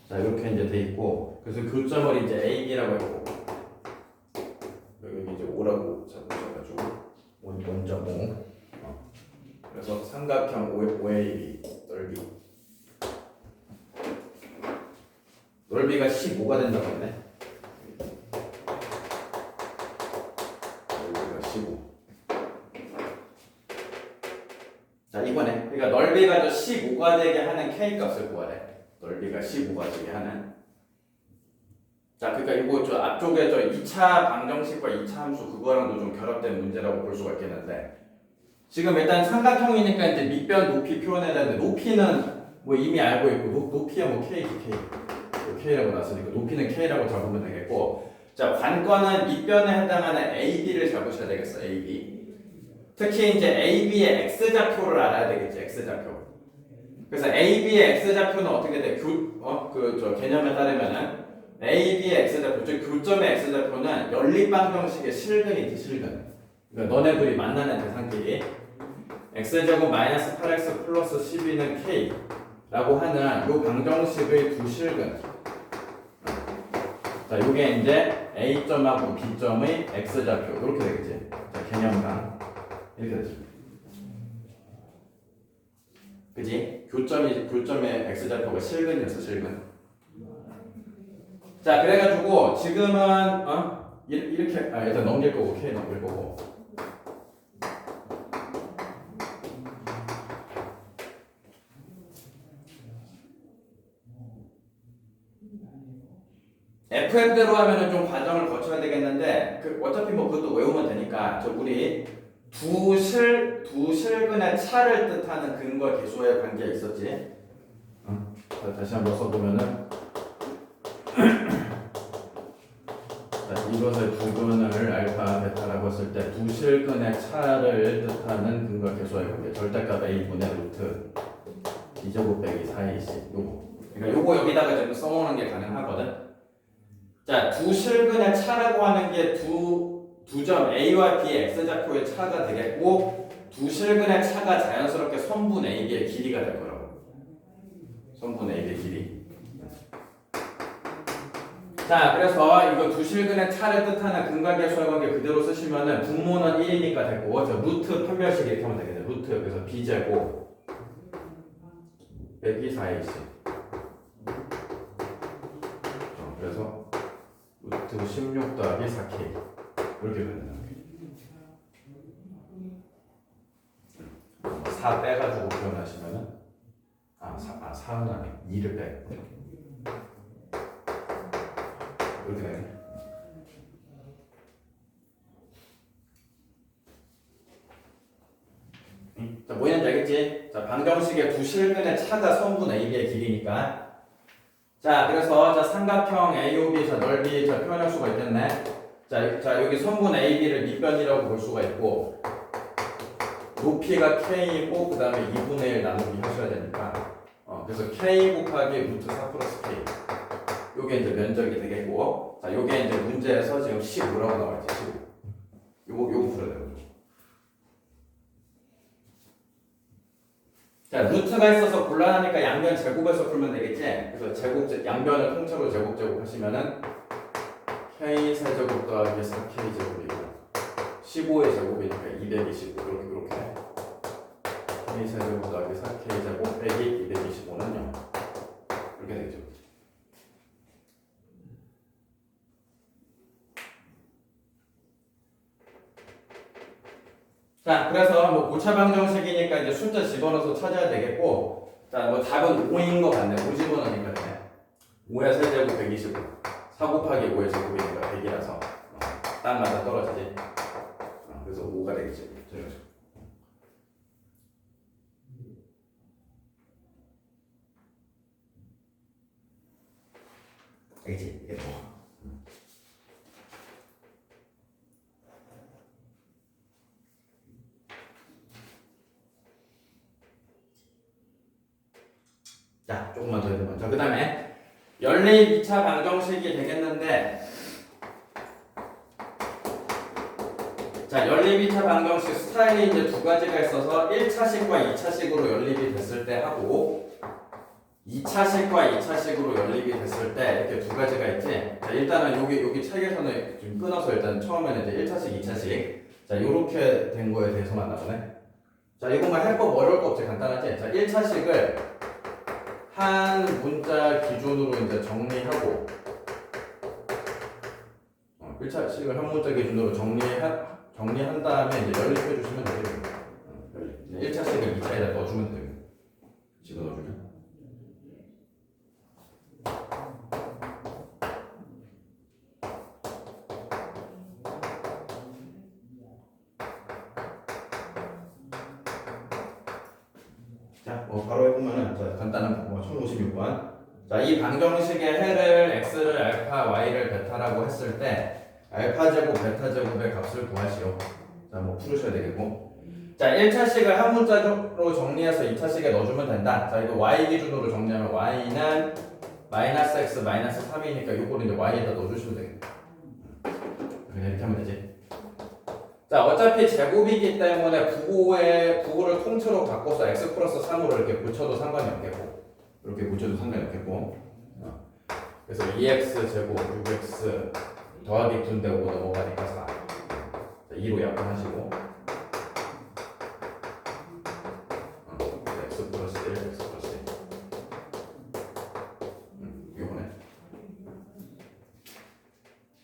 자, 이렇게 이제 돼 있고 그래서 교점을 이제 AB라고 해보고 여기 이제 5라고 잡으셔가지고 5.5. 그래서 삼각형 OAB 넓이가 15가 된다고 했네. 넓이가 15. 자, 이번에 그러니까 넓이가 저 15가 되게 하는 K 값을 구하래. 넓이가 15가 되게 하는. 자, 그러니까 이거 저 앞쪽에 저 2차 방정식과 2차 함수 그거랑도 좀 결합된 문제라고 볼 수가 있겠는데 지금 일단 삼각형이니까 이제 밑변 높이 표현해야 되는데 높이는 뭐 이미 알고 있고 높이야 뭐 K라고 나왔으니까 높이는 K라고 잡으면 되겠고 자, 관건은 밑변에 해당하는 AB를 잡으셔야 되겠어. AB. 특히 이제 AB의 X좌표를 알아야 되겠지. X좌표. 그래서 AB의 X좌표는 어떻게 돼? 저 개념에 따르면은 AB의 X좌표, 즉 교점의 X좌표는 연립방정식의 실근이지, 실근. 그러니까 너네들이 만나는 대상끼리 X제곱 마이너스 8X 플러스 12는 K라고 하는 요 방정식의 두 실근. 자, 요게 이제 A점하고 B점의 X좌표 이렇게 되겠지. 자, 개념상 이렇게 되죠. 그지? 교점의 X좌표가 실근이었어, 실근. 자, 그래가지고 지금은 이렇게 일단 넘길 거고 K 넘길 거고. FM대로 하면은 좀 과정을 거쳐야 되겠는데 어차피 뭐 그것도 외우면 되니까 저 우리 두 실근의 차를 뜻하는 근과 계수의 관계가 있었지. 자, 다시 한번 써보면은 자, 이것의 두 근을 알파, 베타라고 했을 때 두 실근의 차를 뜻하는 근과 계수의 관계 절대값 A분의 루트 2제곱 빼기 4AC 요거. 그러니까 요거 여기다가 좀 써먹는 게 가능하거든. 자, 두 실근의 차라고 하는 게 두 점 A와 B의 X좌표의 차가 되겠고 두 실근의 차가 자연스럽게 선분 AB의 길이가 될 거라고. 선분 AB의 길이. 자, 그래서 이거 두 실근의 차를 뜻하는 근과 계수의 관계 그대로 쓰시면은 분모는 1이니까 됐고 저 루트 판별식 이렇게 하면 되겠네. 루트 그래서 B제곱 빼기 4AC. 그래서 루트 16 더하기 4K 이렇게 되는 4 빼가지고 표현하시면은 4는 아니고 2를 빼 이렇게 되네. 자, 뭐 있는지 알겠지? 자, 방정식의 두 실근의 차가 선분 AB의 길이니까. 자, 그래서 자, 삼각형 AOB 자, 넓이 자, 표현할 수가 있겠네. 자, 여기 선분 AB를 밑변이라고 볼 수가 있고 높이가 K이고 그 다음에 2분의 1 나누기 하셔야 되니까 그래서 K 곱하기 루트 4 플러스 K 요게 이제 면적이 되겠고 자, 요게 이제 문제에서 지금 15라고 나와있지. 15 요거 풀어야 돼요. 자, 루트가 있어서 곤란하니까 양변 제곱해서 풀면 되겠지. 그래서 양변을 통째로 제곱 하시면은 K 세제곱 더하기 4K 제곱이고 15의 제곱이니까 225 이렇게 K 세제곱 더하기 4K 제곱 빼기 225는 0 이렇게 되죠. 자, 그래서 뭐 고차 방정식이니까 이제 숫자 집어넣어서 찾아야 되겠고 자, 뭐 답은 5인 거 같네. 5 집어넣으니까 되네. 5의 세제곱 125 4 곱하기 5의 제곱이니까 100이라서 딱 맞아 떨어지지. 그래서 5가 되겠지. 알겠지? 이게 뭐. 자, 조금만 더 해야 되면. 자, 그 다음에 연립 2차 방정식이 되겠는데 자, 연립 2차 방정식 스타일이 이제 두 가지가 있어서 1차식과 2차식으로 연립이 됐을 때 하고 2차식과 2차식으로 연립이 됐을 때 이렇게 두 가지가 있지. 자, 일단은 여기 책에서는 좀 끊어서 일단 처음에는 이제 1차식, 2차식. 자, 요렇게 된 거에 대해서만 나오네. 자, 이거만 해법 어려울 거 없지. 간단하지. 자, 1차식을 한 문자 기준으로 이제 정리하고 1차식을 한 문자 기준으로 정리한 다음에 이제 연립해 주시면 되겠습니다. 1차식을 2차에다 넣어주면 됩니다. 집어넣어주면. 자, 바로 해보면은 간단한 방법 1056번. 자, 이 방정식의 해를 x를 알파, y를 베타라고 했을 때 알파 제곱, 베타 제곱의 값을 구하시오. 자, 풀으셔야 되겠고. 자, 1차식을 한 문자로 정리해서 2차식에 넣어주면 된다. 자, 이거 y 기준으로 정리하면 y는 마이너스 x 마이너스 3이니까 요거를 이제 y에다 넣어주시면 되겠다. 그냥 이렇게 하면 되지. 자, 어차피 제곱이기 때문에 부호를 통째로 바꿔서 x 플러스 3으로 이렇게 붙여도 상관이 없겠고, 이렇게 붙여도 상관이 없겠고. 그래서 2x 제곱 6x 더하기 2인데 5 넘어가니까 4. 자, 2로 약분하시고 x 플러스 1, x 플러스 1. 요거네.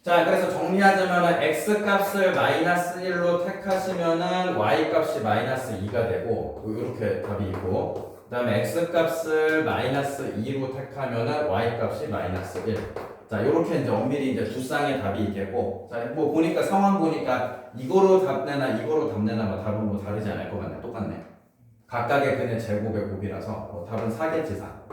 자, 그래서 정리하자면은 x 값을 마이너스 1로 택하시면은 y 값이 마이너스 2가 되고, 이렇게 답이 있고, 그 다음에 x 값을 마이너스 2로 택하면은 y 값이 마이너스 1. 자, 요렇게 이제 엄밀히 이제 두 쌍의 답이 있겠고, 자, 보니까 상황 보니까 이거로 답 내나 이거로 답 내나 답은 다르지 않을 것 같네. 똑같네. 각각의 근의 제곱의 곱이라서 답은 4겠지 4.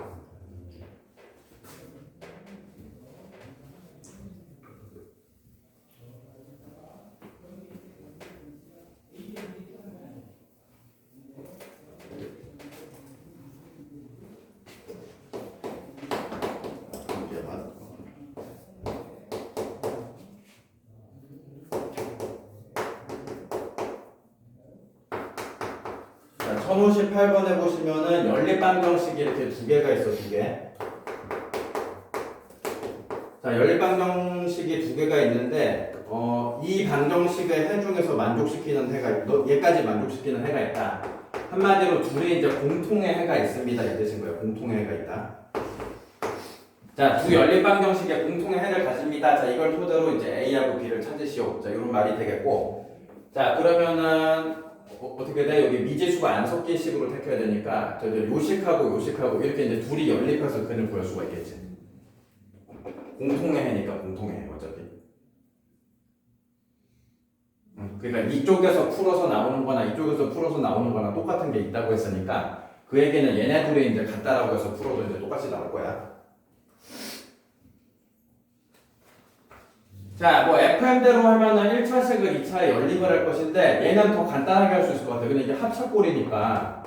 자, 1058번에 보시면은 연립방정식이 이렇게 두 개가 있어, 두 개. 자, 연립방정식이 두 개가 있는데, 이 방정식의 해 중에서 만족시키는 해가, 얘까지 만족시키는 해가 있다. 한마디로 둘이 이제 공통의 해가 있습니다. 이 뜻인 거예요. 공통의 해가 있다. 자, 두 연립방정식의 공통의 해를 가집니다. 자, 이걸 토대로 이제 A하고 B를 찾으시오. 자, 이런 말이 되겠고. 자, 그러면은, 어떻게 돼? 여기 미지수가 안 섞인 식으로 택해야 되니까, 요식하고 요식하고 이렇게 이제 둘이 연립해서 근을 구할 수가 있겠지. 공통의 해니까 공통의 해, 어차피. 그러니까 이쪽에서 풀어서 나오는 거나 이쪽에서 풀어서 나오는 거나 똑같은 게 있다고 했으니까 그 얘기는 얘네 둘이 이제 같다라고 해서 풀어도 이제 똑같이 나올 거야. 자, FM대로 하면은 1차식을 2차에 연립을 할 것인데 얘는 더 간단하게 할 수 있을 것 같아. 근데 이게 합차꼴이니까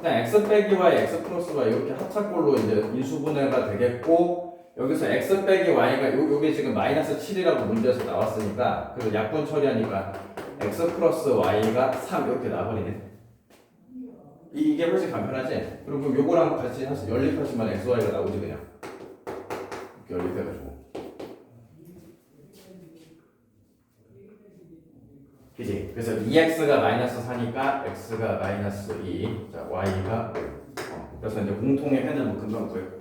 그냥 x 빼기 y, x 플러스 y 이렇게 합차꼴로 이제 인수분해가 되겠고 여기서 x 빼기 y가 요게 지금 마이너스 7이라고 문제에서 나왔으니까 그래서 약분 처리하니까 x 플러스 y가 3 이렇게 나와버리네. 이게 훨씬 간편하지? 그리고 요거랑 같이 연립하시면 x, y가 나오지 그냥 이렇게 연립해가지고 그치? 그래서 2x가 마이너스 4니까 x가 마이너스 2, 자 y가 5. 그래서 이제 공통의 해는 뭐 금방 구했고.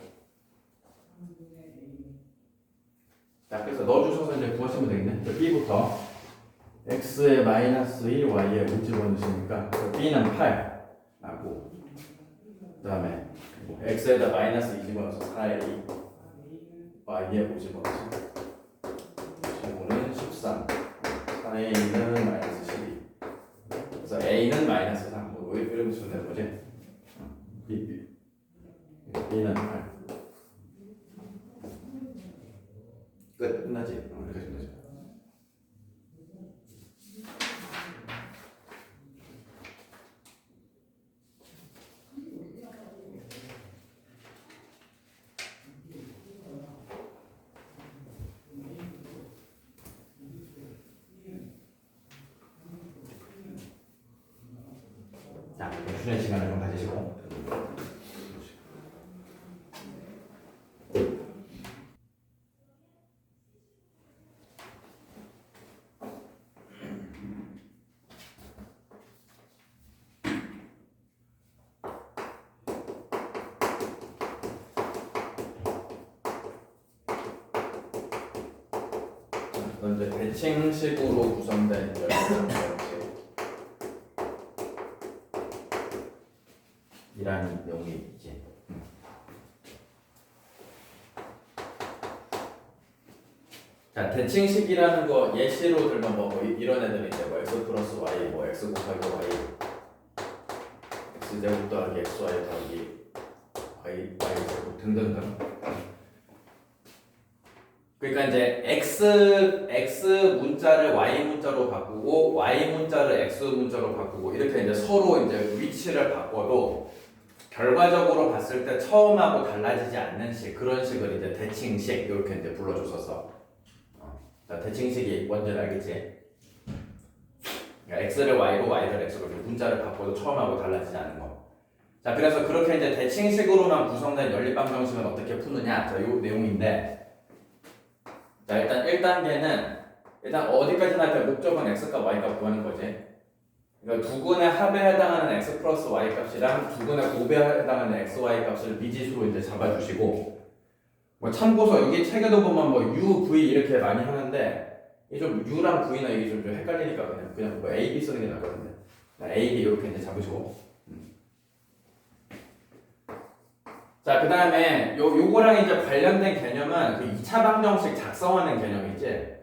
자, 그래서 넣어주셔서 이제 구하시면 되겠네. b부터 x에 마이너스 2, y에 5 집어넣으시니까 b는 8 나고, 그 다음에 x에다 마이너스 2 집어넣어서 4에 2, y에 5 집어넣어서 15는 13, 4a는 마이너스 12. 그래서 a는 마이너스 3. 뭐 이런 식으로 되는 거지. b는 8. 끝나지. 이렇게 되죠. 쉬는 시간을 좀 가지시고. 이건 이제 대칭식으로 구성된 이라는 내용이 있지. 자, 대칭식이라는 거 예시로 들면 뭐 이런 애들인데 뭐 x 플러스 y, 뭐 x 곱하기 y, x 제곱 더하기 x y 더하기 y 제곱 등등등. 그러니까 이제 x 문자를 y 문자로 바꾸고 y 문자를 x 문자로 바꾸고 이렇게 이제 서로 이제 위치를 바꿔도 결과적으로 봤을 때 처음하고 달라지지 않는 식, 그런 식을 이제 대칭식 이렇게 이제 불러줬었어. 자, 대칭식이 뭔지 알겠지? 그러니까 x를 y로 y를 x로 문자를 바꿔도 처음하고 달라지지 않는 거. 자, 그래서 그렇게 이제 대칭식으로만 구성된 연립방정식은 어떻게 푸느냐? 자, 요 내용인데. 자, 일단 1단계는 일단 어디까지나 할 때 목적은 x값 y값 구하는 거지. 그러니까 두근의 합에 해당하는 x 플러스 y 값이랑 두근의 곱에 해당하는 x, y 값을 미지수로 이제 잡아주시고, 뭐 참고서 여기 책에도 보면 뭐 u, v 이렇게 많이 하는데 이 좀 u랑 v나 이게 좀 헷갈리니까 그냥 뭐 a, b 쓰는 게 낫거든요. a, b 이렇게 이제 잡으시고. 자, 그 다음에 요거랑 이제 관련된 개념은 그 2차 방정식 작성하는 개념이지.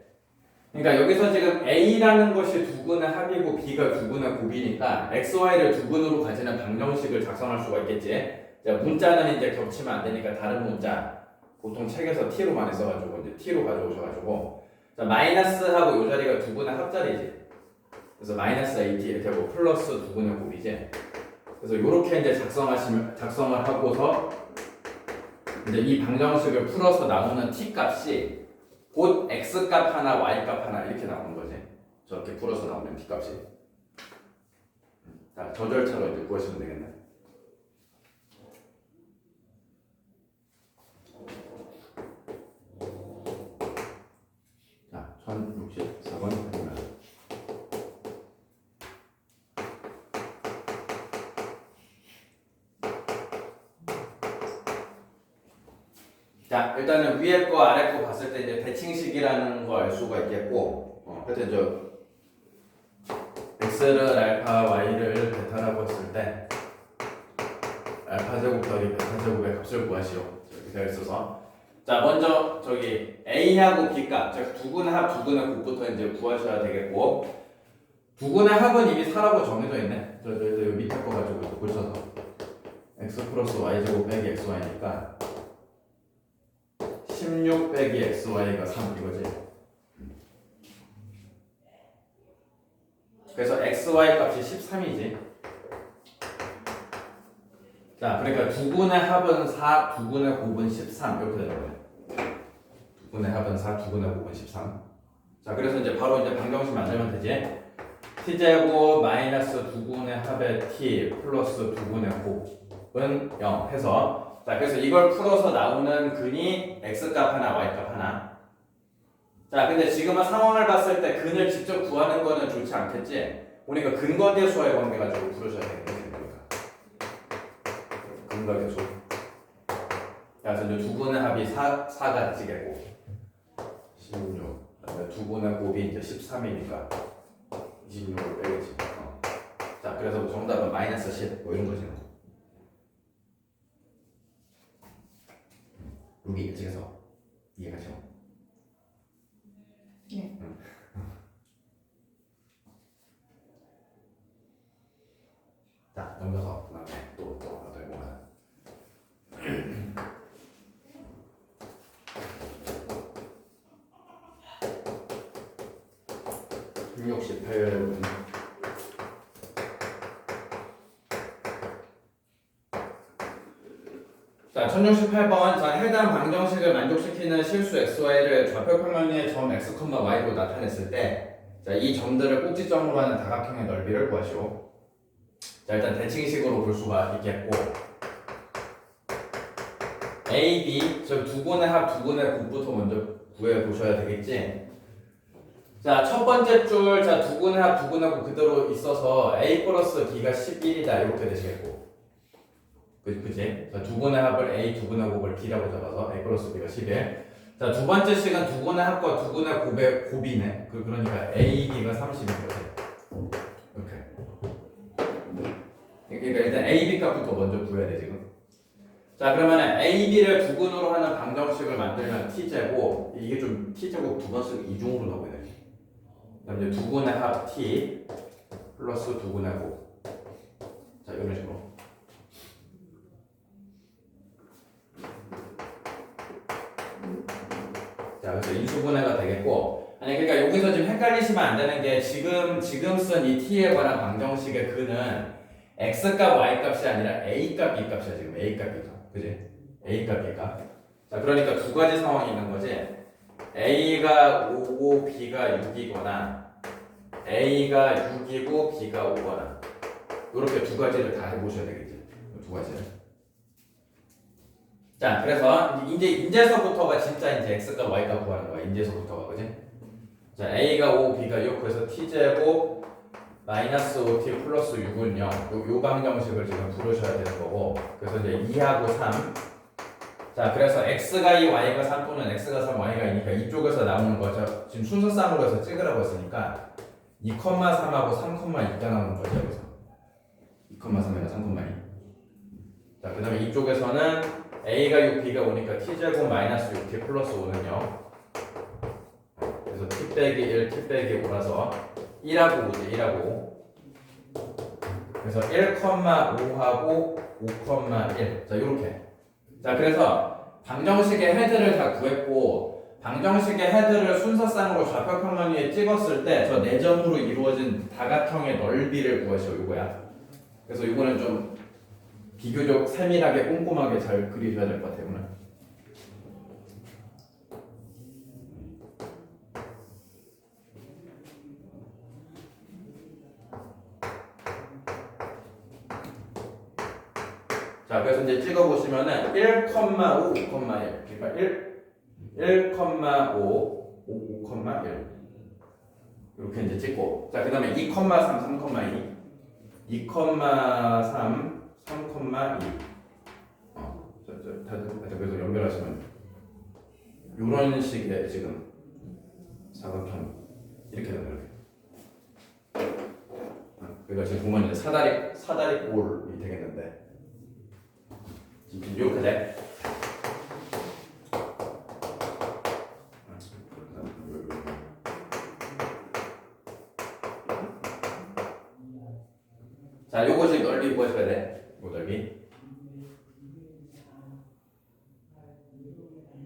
그러니까 여기서 지금 A라는 것이 두근의 합이고 B가 두근의 곱이니까 X, Y를 두근으로 가지는 방정식을 작성할 수가 있겠지. 자, 문자는 이제 겹치면 안 되니까 다른 문자, 보통 책에서 T로 많이 써가지고 이제 T로 가져오셔가지고, 자, 마이너스하고 요 자리가 두근의 합자리지. 그래서 마이너스 AT 이렇게 하고 플러스 두근의 곱이지. 그래서 이렇게 이제 작성을 하고서 이제 이 방정식을 풀어서 나오는 t 값이 곧 x 값 하나, y 값 하나 이렇게 나오는 거지. 저렇게 풀어서 나오는 t 값이. 자, 저 절차로 이제 구하시면 되겠네. 자, 1064번. 자, 일단은 위에 거 아래 거 봤을 때 이제 대칭식이라는 거 알 수가 있겠고, 하여튼 x를 알파, y를 베타라고 했을 때 알파 제곱 더하기 베타 제곱의 값을 구하시오. 이렇게 되어 있어서, 자, 먼저 저기 a하고 b 값, 즉 두근의 합, 두근의 곱부터 이제 구하셔야 되겠고, 두근의 합은 이미 4라고 정해져 있네. 저 밑에 거 가지고 고쳐서 x 플러스 y 제곱 빼기 xy니까 16 빼기 xy가 3 이거지. 그래서 xy 값이 13이지. 자, 그러니까 두근의 합은 4, 두근의 곱은 13 이렇게 되는 거예요. 두근의 합은 4, 두근의 곱은 13. 자, 그래서 이제 바로 이제 방정식 만들면 되지. t제곱 마이너스 두근의 합의 t 플러스 두근의 곱은 0 해서, 자, 그래서 이걸 풀어서 나오는 근이 x값 하나, y값 하나. 자, 근데 지금은 상황을 봤을 때 근을 직접 구하는 거는 좋지 않겠지? 우리가 근과 계수와의 관계 가지고 풀어줘야 되겠지. 근과 계수. 그래서 이제 두 분의 합이 4가 되겠고 16. 그다음에 두 분의 곱이 이제 13이니까 26을 빼겠지. 자, 그래서 정답은 마이너스 10 뭐 이런 거지. 여기 예측해서 이해가죠? 네. 자, 넘겨서 그 다음에 또 하나 더 해보면 168분. 자, 1068번. 자, 해당 방정식을 만족시키는 실수 xy를 좌표 평면의 점 x, y로 나타냈을 때, 자, 이 점들을 꼭지점으로 하는 다각형의 넓이를 구하시오. 자, 일단 대칭식으로 볼 수가 있겠고 A, B 저 두 군의 합, 두 군의 곱부터 먼저 구해 보셔야 되겠지. 자, 첫 번째 줄, 자, 두 군의 합, 두 군의 곱 그대로 있어서 A 플러스 B가 11이다 이렇게 되시겠고, 그지? 자, 두 군의 합을 A, 두 군의 곱을 B라고 잡아서 A 플러스 B가 11. 자, 두 번째 식은 두 군의 합과 두 군의 곱의 곱이네. 그러니까 A, B가 30인 거지. 이렇게. 그러니까 일단 A, B 값부터 먼저 구해야 돼 지금. 자, 그러면 A, B를 두 군으로 하는 방정식을 만들면 T제곱, 이게 좀 T제곱 두 번씩 이중으로 나오게 돼. 그다음에 이제 두 군의 합 T 플러스 두 군의 곱. 자, 이런 식으로. 자, 그래서 인수분해가 되겠고, 아니 그러니까 여기서 지금 헷갈리시면 안 되는 게 지금 쓴 이 T에 관한 방정식의 근은 X값, Y값이 아니라 A값, B값이야 지금 A값, B값, 그지? A값, B값. 자, 그러니까 두 가지 상황이 있는 거지. A가 5고 B가 6이거나 A가 6이고 B가 5거나 이렇게 두 가지를 다 해보셔야 되겠지. 두 가지를. 자, 그래서 이제서부터가 진짜 이제 X값, Y값 구하는 거야. 이제서부터가, 그지? 자, A가 5, B가 6, 그래서 T제곱 마이너스 5T 플러스 6은 0. 요 방정식을 지금 부르셔야 되는 거고, 그래서 이제 2하고 3. 자, 그래서 X가 2, Y가 3 또는 X가 3, Y가 2니까 이쪽에서 나오는 거, 저 지금 순서쌍으로 해서 찍으라고 했으니까 2,3하고 3,2가 나오는 거죠, 여기서. 2,3이나 3,2. 자, 그 다음에 이쪽에서는 A가 6, B가 5니까 T제곱 마이너스 6T 플러스 5는 0. 그래서 T 빼기 1, T 빼기 5라서 1하고 5지, 1하고 5. 그래서 1,5하고 5,1. 자, 요렇게. 자, 그래서 방정식의 헤드를 다 구했고, 방정식의 헤드를 순서쌍으로 좌표평면 위에 찍었을 때 저 내점으로 이루어진 다각형의 넓이를 구하시오, 요거야. 그래서 요거는 좀 비교적 세밀하게 꼼꼼하게 잘 그리셔야 될 것 같아요, 오늘. 자, 그래서 이제 찍어보시면은 1,5, 5,1. 그러니까 1,5, 5,1. 이렇게 이제 찍고. 자, 그 다음에 2,3, 3,2. 2,3, 3,2. 그래서 연결하시면 이런 식의 지금 사각형 이렇게 되는 거예요. 그러니까 지금 보면 이제 사다리 꼴이 되겠는데. 이렇게 돼. 자, 요거 지금 넓이 구하셔야 돼. 요 넓이.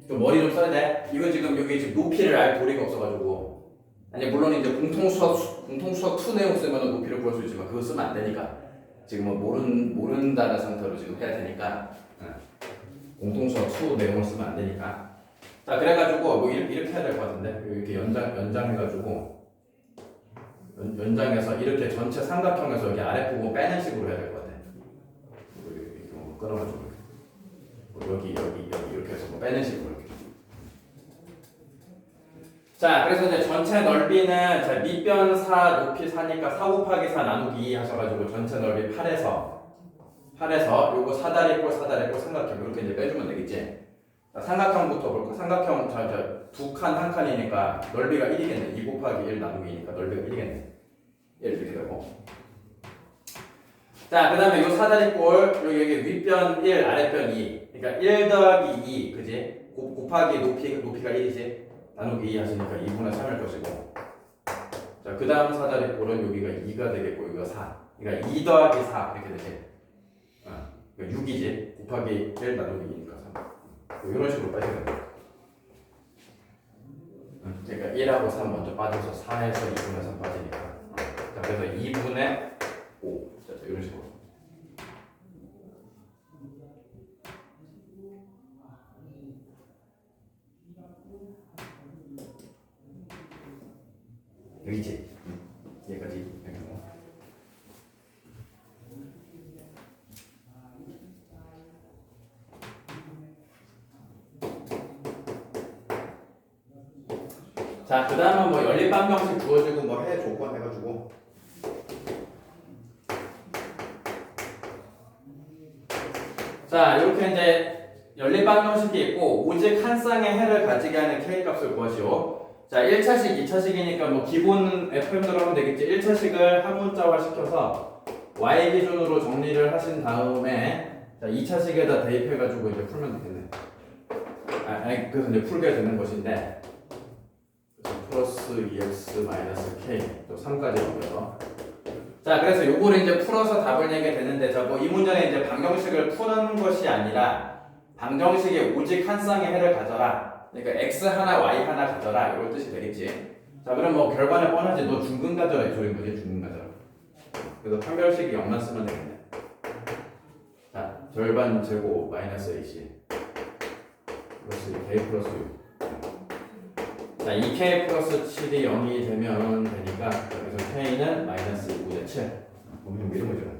좀 머리 좀 써야 돼. 이거 지금 여기 지금 높이를 알 도리가 없어가지고. 아니 물론 이제 공통수학 2 내용 쓰면 높이를 구할 수 있지만 그거 쓰면 안 되니까. 지금은 모른다는 상태로 지금 해야 되니까. 공통수학 2 내용을 쓰면 안 되니까. 자, 그래가지고 뭐 이렇게 해야 될 것 같은데 이렇게 연장해가지고 연장해서 이렇게 전체 삼각형에서 여기 아랫부분 빼는 식으로 해야 될 것 같아. 이렇게 끊어가지고 여기 이렇게 해서 뭐 빼는 식으로 이렇게. 자, 그래서 이제 전체 넓이는 자 밑변 4 높이 4니까 4 곱하기 4 나누기 2 하셔가지고 전체 넓이 8에서 요거 사다리꼴 삼각형 이렇게 이제 빼주면 되겠지. 자, 삼각형부터 볼까? 삼각형 두 칸 한 칸이니까 넓이가 1이겠네. 2 곱하기 1 나누기니까 넓이가 1이겠네. 1 이렇게 되고. 자, 그 다음에 요 사다리꼴 여기 윗변 1 아랫변 2 그러니까 1 더하기 2 그지? 곱하기 높이가 1이지. 나누기 2 하시니까 2분의 3일 것이고. 자, 그 다음 사다리꼴은 여기가 2가 되겠고 여기가 4 그러니까 2 더하기 4 이렇게 되지. 그러니까 6이지. 곱하기 1 나누기 2니까 3 이런 식으로 빠지는 거야. 그러니까 1하고 3 먼저 빠져서 4에서 2분의 3 빠지니까. 자, 그래서 2분의 5 자, 이런 식으로. 여기지. 여기까지. 자, 그 다음은 뭐 연립방정식 주어지고 뭐 해 조건 해가지고. 자, 이렇게 이제 연립방정식이 있고 오직 한 쌍의 해를 가지게 하는 K값을 구하시오. 자, 1차식, 2차식이니까 뭐 기본 FM대로 하면 되겠지. 1차식을 한 문자화 시켜서 Y 기준으로 정리를 하신 다음에 자, 2차식에다 대입해가지고 이제 풀면 되겠네. 그래서 이제 풀게 되는 것인데 플러스 2x 마이너스 k 또 3까지 넘겨서 자, 그래서 요거를 이제 풀어서 답을 내게 되는데 자, 뭐 이 문제는 이제 방정식을 푸는 것이 아니라 방정식에 오직 한 쌍의 해를 가져라. 그러니까 x 하나 y 하나 가져라 이런 뜻이 되겠지. 자, 그럼 뭐 결과는 뻔하지. 너 중근 가져라 이 소리인 거지. 중근 가져라. 그래서 판별식이 0만 쓰면 되겠네. 자, 절반 제곱 마이너스 ac 플러스 k 플러스 6. 자, 2k 플러스 7이 0이 되면 되니까 그래서 k는 마이너스 2분의 7. 좀 이런 거죠.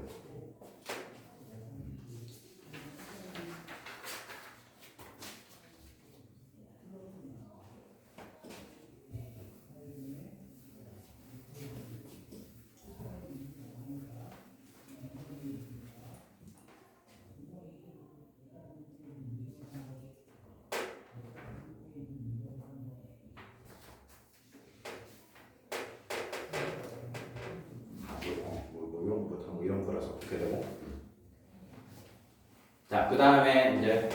이런 거라서 어떻게 되고. 자, 그 다음에 이제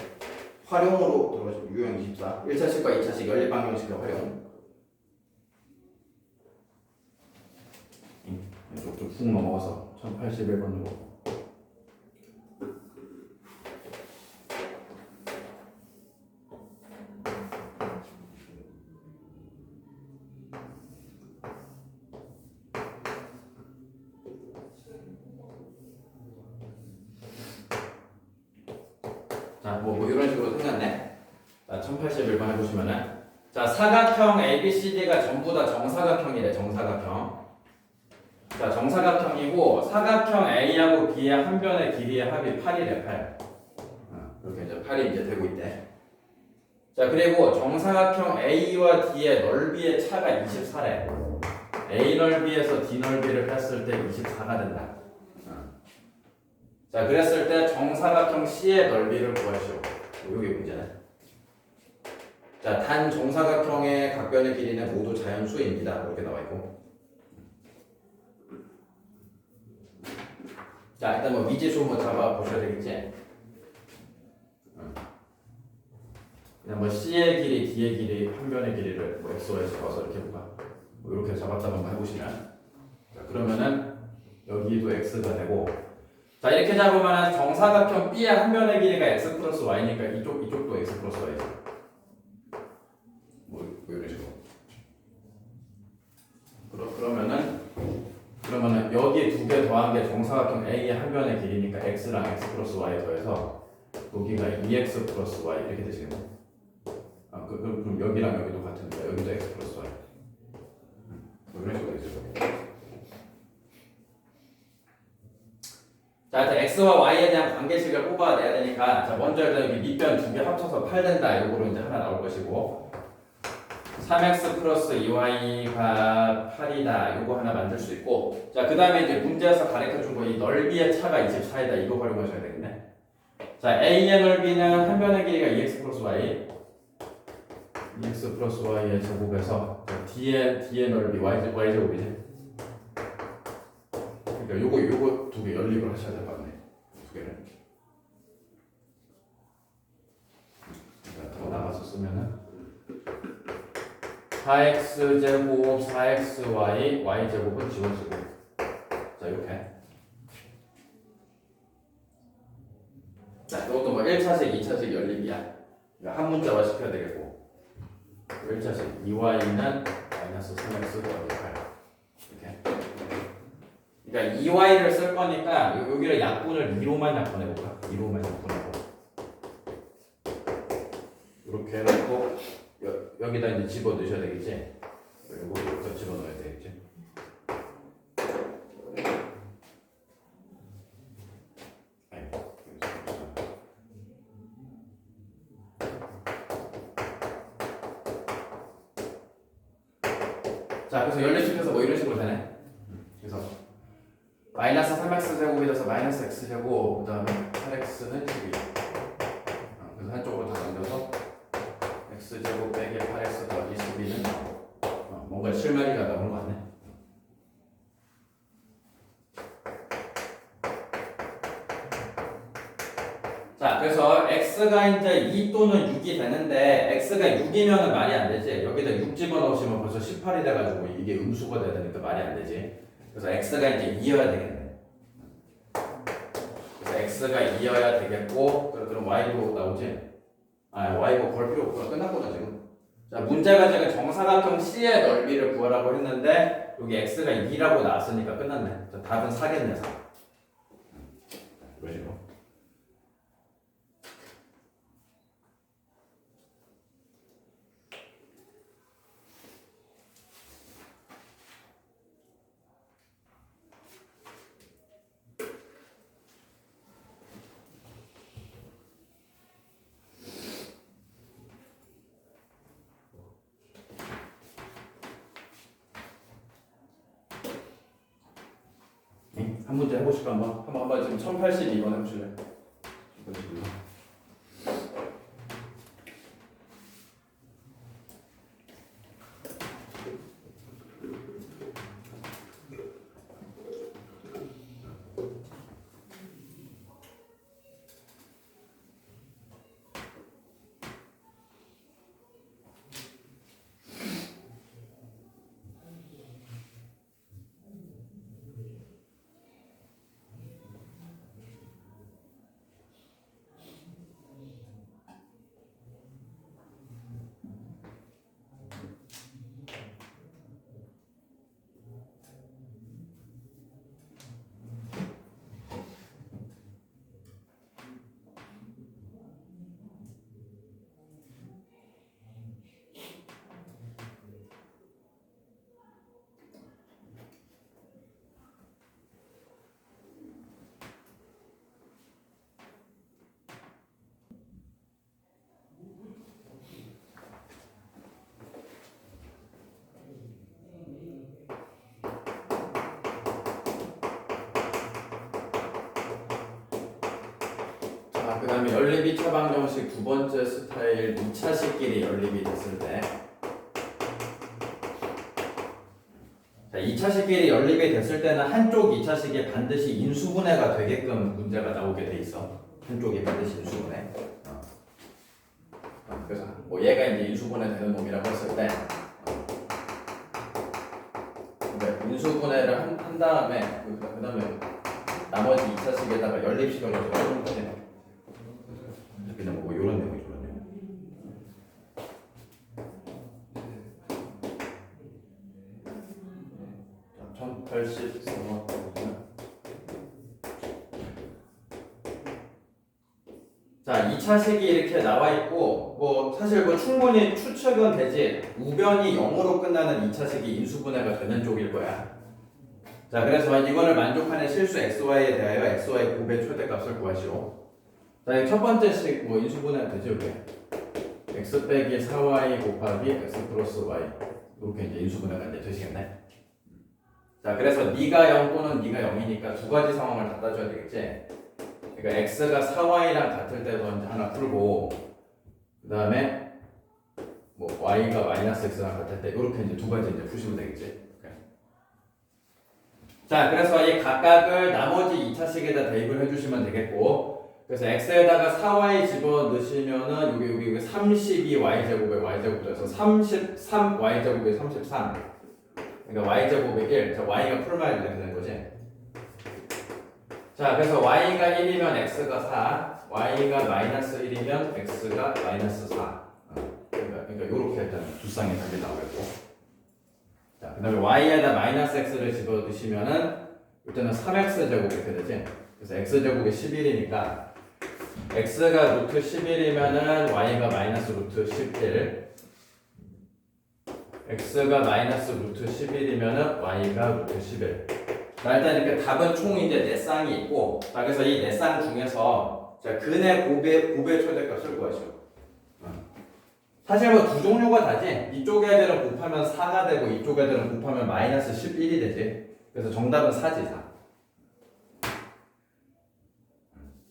활용으로 들어가시고 유형 24 1차식과 2차식 연립방정식의 활용. 이쪽 좀 훅 넘어가서 1081번으로 자, 뭐 이런 식으로 생겼네. 자, 1081번 해보시면은 자, 사각형 ABCD가 전부 다 정사각형이래. 정사각형. 자, 정사각형이고 사각형 A하고 B의 한 변의 길이의 합이 8이래. 8. 이렇게 이제 8이 이제 되고 있대. 자, 그리고 정사각형 A와 D의 넓이의 차가 24래. A 넓이에서 D 넓이를 뺐을 때 24가 된다. 자, 그랬을 때 정사각형 C의 넓이를 구하시오. 이게 문제네. 자, 단 정사각형의 각변의 길이는 모두 자연수입니다. 이렇게 나와 있고. 자, 일단 뭐 미지수 뭐 잡아 보셔야 되겠지. 그냥 뭐 C의 길이, D의 길이, 한 변의 길이를 뭐 X에 잡아서 이렇게 볼까? 뭐 이렇게 잡았다고 한번 해보시면. 자, 그러면은 여기도 X가 되고. 자, 이렇게 잡으면 정사각형 B의 한 변의 길이가 x 플러스 y니까 이쪽도 x 플러스 y죠. 뭐 이런 식으로. 그러면은 여기 두 개 더한 게 정사각형 A의 한 변의 길이니까 x랑 x 플러스 y 더해서 여기가 2x 플러스 y 이렇게 되시겠네. 그럼 여기랑 여기도 같으니까 여기도 x 플러스 y. 이런 식으로 되죠. 자, 일단 x와 y에 대한 관계식을 뽑아내야 되니까 자, 먼저 일단 여기 밑변 두 개 합쳐서 8 된다. 요거로 이제 하나 나올 것이고 3x 플러스 2y가 8이다. 요거 하나 만들 수 있고 자, 그 다음에 이제 문제에서 가르쳐준 거 이 넓이의 차가 24이다. 이거 활용하셔야 되겠네. 자, a의 넓이는 한 변의 길이가 2x 플러스 y 2x 플러스 y의 제곱에서 d의 넓이 y제곱이지. 그러니까 요거 두 개 연립을 하셔야 될 것 같네. 두 개를. 그러니까 더 나가서 쓰면은 4x 제곱 4xy y 제곱은 지워지고 자, 이렇게. 자, 이것도 뭐 1차식, 2차식 연립이야. 그러니까 한 문자화 시켜야 되겠고 1차식 2y는 마이너스 3x 더하기 8 이렇게. 그러니까 2y를 쓸 거니까 여기를 약분을 2로만 약분해볼까? 2로만 약분하고 이렇게 해놓고 여기다 이제 집어 넣으셔야 되겠지? 이거 집어 넣어야 되겠지? 자, 그래서 연립시켜서 뭐 이런 식으로 되네. 그래서 마이너스 3x 제곱이 돼서 마이너스 x 제곱, 그 다음에 8x는 12. 그래서 한쪽으로 다 넘겨서 x 제곱 빼기 8x 더하기 12는 뭔가 실마리가 나오는 거 같네. 자, 그래서 x가 이제 2 또는 6이 되는데 x가 6이면 말이 안 되지. 여기다 6 집어넣으시면 벌써 18이 돼가지고 이게 음수가 돼야 되니까 말이 안 되지. 그래서 x가 이제 2여야 되겠네. 그래서 x가 2여야 되겠고, 그럼 y도 나오지? y고 걸 필요 없구나. 끝났구나 지금. 자, 문제가 지금 정사각형 C의 넓이를 구하라고 했는데 여기 x가 2라고 나왔으니까 끝났네. 자, 답은 4겠네, 4. 이런 식으로. 한 문제 해보실까 한번? 한번 지금 1082번 해보실래요? 그 다음에 연립이 처방정식 두 번째 스타일 2차식끼리 연립이 됐을 때, 자, 2차식끼리 연립이 됐을 때는 한쪽 2차식이 반드시 인수분해가 되게끔 문제가 나오게 돼 있어. 한쪽이 반드시 인수분해. 그래서 뭐 얘가 이제 인수분해 되는 놈이라고 했을 때, 인수분해를 한 다음에 그 다음에 나머지 2차식에다가 연립시켜줘서 이런 거지. 그냥 뭐 이런 내용이 좋았네요. 자, 1084번. 자, 2차식이 이렇게 나와 있고, 뭐 사실 뭐 충분히 추측은 되지. 우변이 0으로 끝나는 2차식이 인수분해가 되는 쪽일 거야. 자, 그래서 이거를 만족하는 실수 xy에 대하여 xy 곱의 최대값을 구하시오. 자, 첫 번째 식 뭐 인수분해 되죠, 이게. x 빼기 4y 곱하기 x 플러스 y 이렇게 이제 인수분해가 이제 되시겠네. 자, 그래서 네가 0 또는 네가 0이니까 두 가지 상황을 다 따져야 되겠지. 그러니까 x가 4y랑 같을 때도 이제 하나 풀고, 그 다음에 뭐 y가 마이너스 x랑 같을 때 이렇게 이제 두 가지 이제 푸시면 되겠지. 자, 그래서 이 각각을 나머지 2차식에다 대입을 해주시면 되겠고, 그래서 x에다가 4y 집어넣으시면은 여기 32y 제곱에 y 제곱에서 33y 제곱에 33. 그러니까 y 제곱에 1. 자, y가 풀마이 되는 거지. 자, 그래서 y가 1이면 x가 4, y가 마이너스 1이면 x가 마이너스 4. 그러니까 이렇게 일단 두 쌍이 답이 나오겠고. 자, 그 다음에 y에다 마이너스 x를 집어넣으시면은 이때는 3x 제곱 이렇게 되지. 그래서 x 제곱이 11이니까 x가 루트 11이면은 y가 마이너스 루트 11, x가 마이너스 루트 11이면은 y가 루트 11. 자, 일단 이렇게 답은 총 이제 4쌍이 있고, 자, 그래서 이 4쌍 중에서 자, 근의 곱의 최대값을 구하시오. 사실 뭐 두 종류가 다지. 이쪽 애들은 곱하면 4가 되고 이쪽 애들은 곱하면 마이너스 11이 되지. 그래서 정답은 4지 4.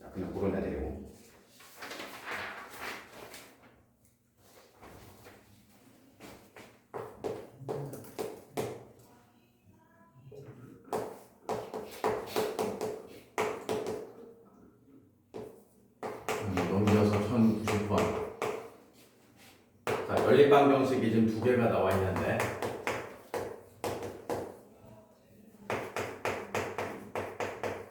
자, 그냥 그런 애들이고. 넘겨서 1090번. 자, 연립방정식이 지금 두 개가 나와 있는데